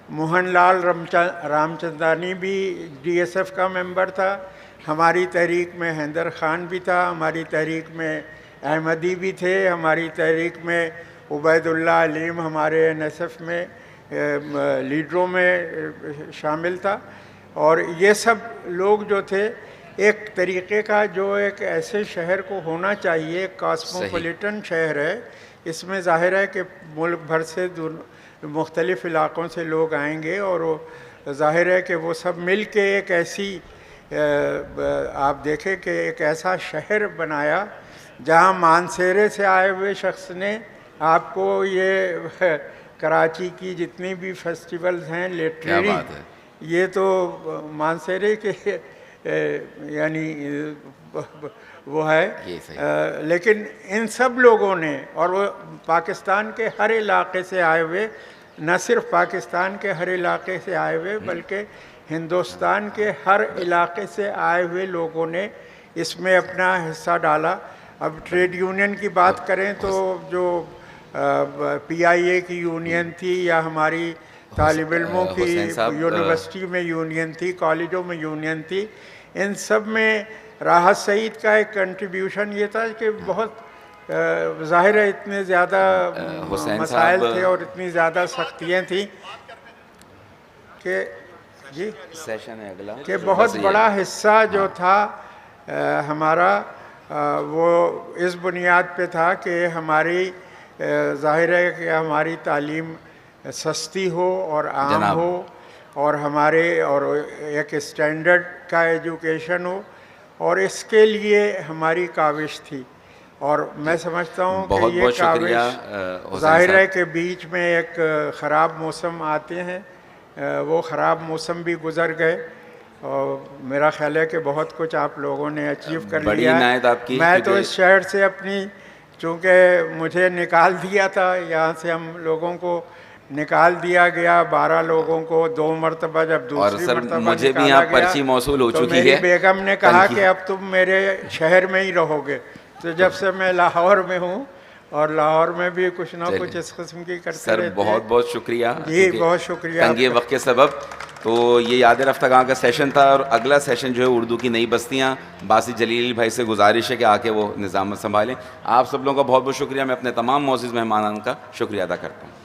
موہن لال رامچندانی بھی ڈی ایس ایف کا ممبر تھا، ہماری تحریک میں حیدر خان بھی تھا، ہماری تحریک میں احمدی بھی تھے، ہماری تحریک میں عبید اللہ علیم ہمارے این ایس ایف میں لیڈروں میں شامل تھا، اور یہ سب لوگ جو تھے ایک طریقے کا جو ایک ایسے شہر کو ہونا چاہیے، ایک کاسموپولیٹن شہر ہے، اس میں ظاہر ہے کہ ملک بھر سے مختلف علاقوں سے لوگ آئیں گے، اور ظاہر ہے کہ وہ سب مل کے ایک ایسی آپ دیکھیں کہ ایک ایسا شہر بنایا جہاں مانسیرے سے آئے ہوئے شخص نے آپ کو یہ کراچی کی جتنی بھی فیسٹیولز ہیں لٹریری، یہ تو مانسیرے کے یعنی وہ ہے، لیکن ان سب لوگوں نے، اور وہ پاکستان کے ہر علاقے سے آئے ہوئے، نہ صرف پاکستان کے ہر علاقے سے آئے ہوئے بلکہ ہندوستان کے ہر علاقے سے آئے ہوئے لوگوں نے اس میں اپنا حصہ ڈالا۔ اب ٹریڈ یونین کی بات کریں تو جو پی آئی اے کی یونین تھی، یا ہماری طالب علموں کی یونیورسٹی میں یونین تھی، کالجوں میں یونین تھی، ان سب میں راحت سعید کا ایک کنٹریبیوشن یہ تھا کہ بہت ظاہر ہے اتنے زیادہ مسائل تھے اور اتنی زیادہ سختیاں تھیں کہ جی سیشن ہے اگلا، کہ بہت بڑا حصہ جو تھا ہمارا وہ اس بنیاد پہ تھا کہ ہماری ظاہر ہے کہ ہماری تعلیم سستی ہو اور عام ہو، اور ہمارے اور ایک اسٹینڈرڈ کا ایجوکیشن ہو، اور اس کے لیے ہماری کاوش تھی۔ اور میں سمجھتا ہوں کہ یہ کاوش ظاہر ہے کہ بیچ میں ایک خراب موسم آتے ہیں، وہ خراب موسم بھی گزر گئے، اور میرا خیال ہے کہ بہت کچھ آپ لوگوں نے اچیو کر لیا ہے۔ میں تو اس شہر سے اپنی، چونکہ مجھے نکال دیا تھا یہاں سے، ہم لوگوں کو نکال دیا گیا، 12 لوگوں کو 2 مرتبہ، جب دوسری مرتبہ مجھے بھی یہاں پرچی موصول ہو چکی ہے، میری بیگم نے کہا کہ اب تم میرے شہر میں ہی رہو گے، تو جب سے میں لاہور میں ہوں، اور لاہور میں بھی کچھ نہ کچھ اس قسم کی کرتے رہتے ہیں۔ سر بہت بہت شکریہ، جی بہت شکریہ، تنگی وقت کے سبب۔ تو یہ یاد رفتگان کا سیشن تھا، اور اگلا سیشن جو ہے اردو کی نئی بستیاں، باسی جلیل بھائی سے گزارش ہے کہ آ کے وہ نظامت سنبھالیں۔ آپ سب لوگوں کا بہت بہت شکریہ، میں اپنے تمام معزز مہمانان کا شکریہ ادا کرتا ہوں۔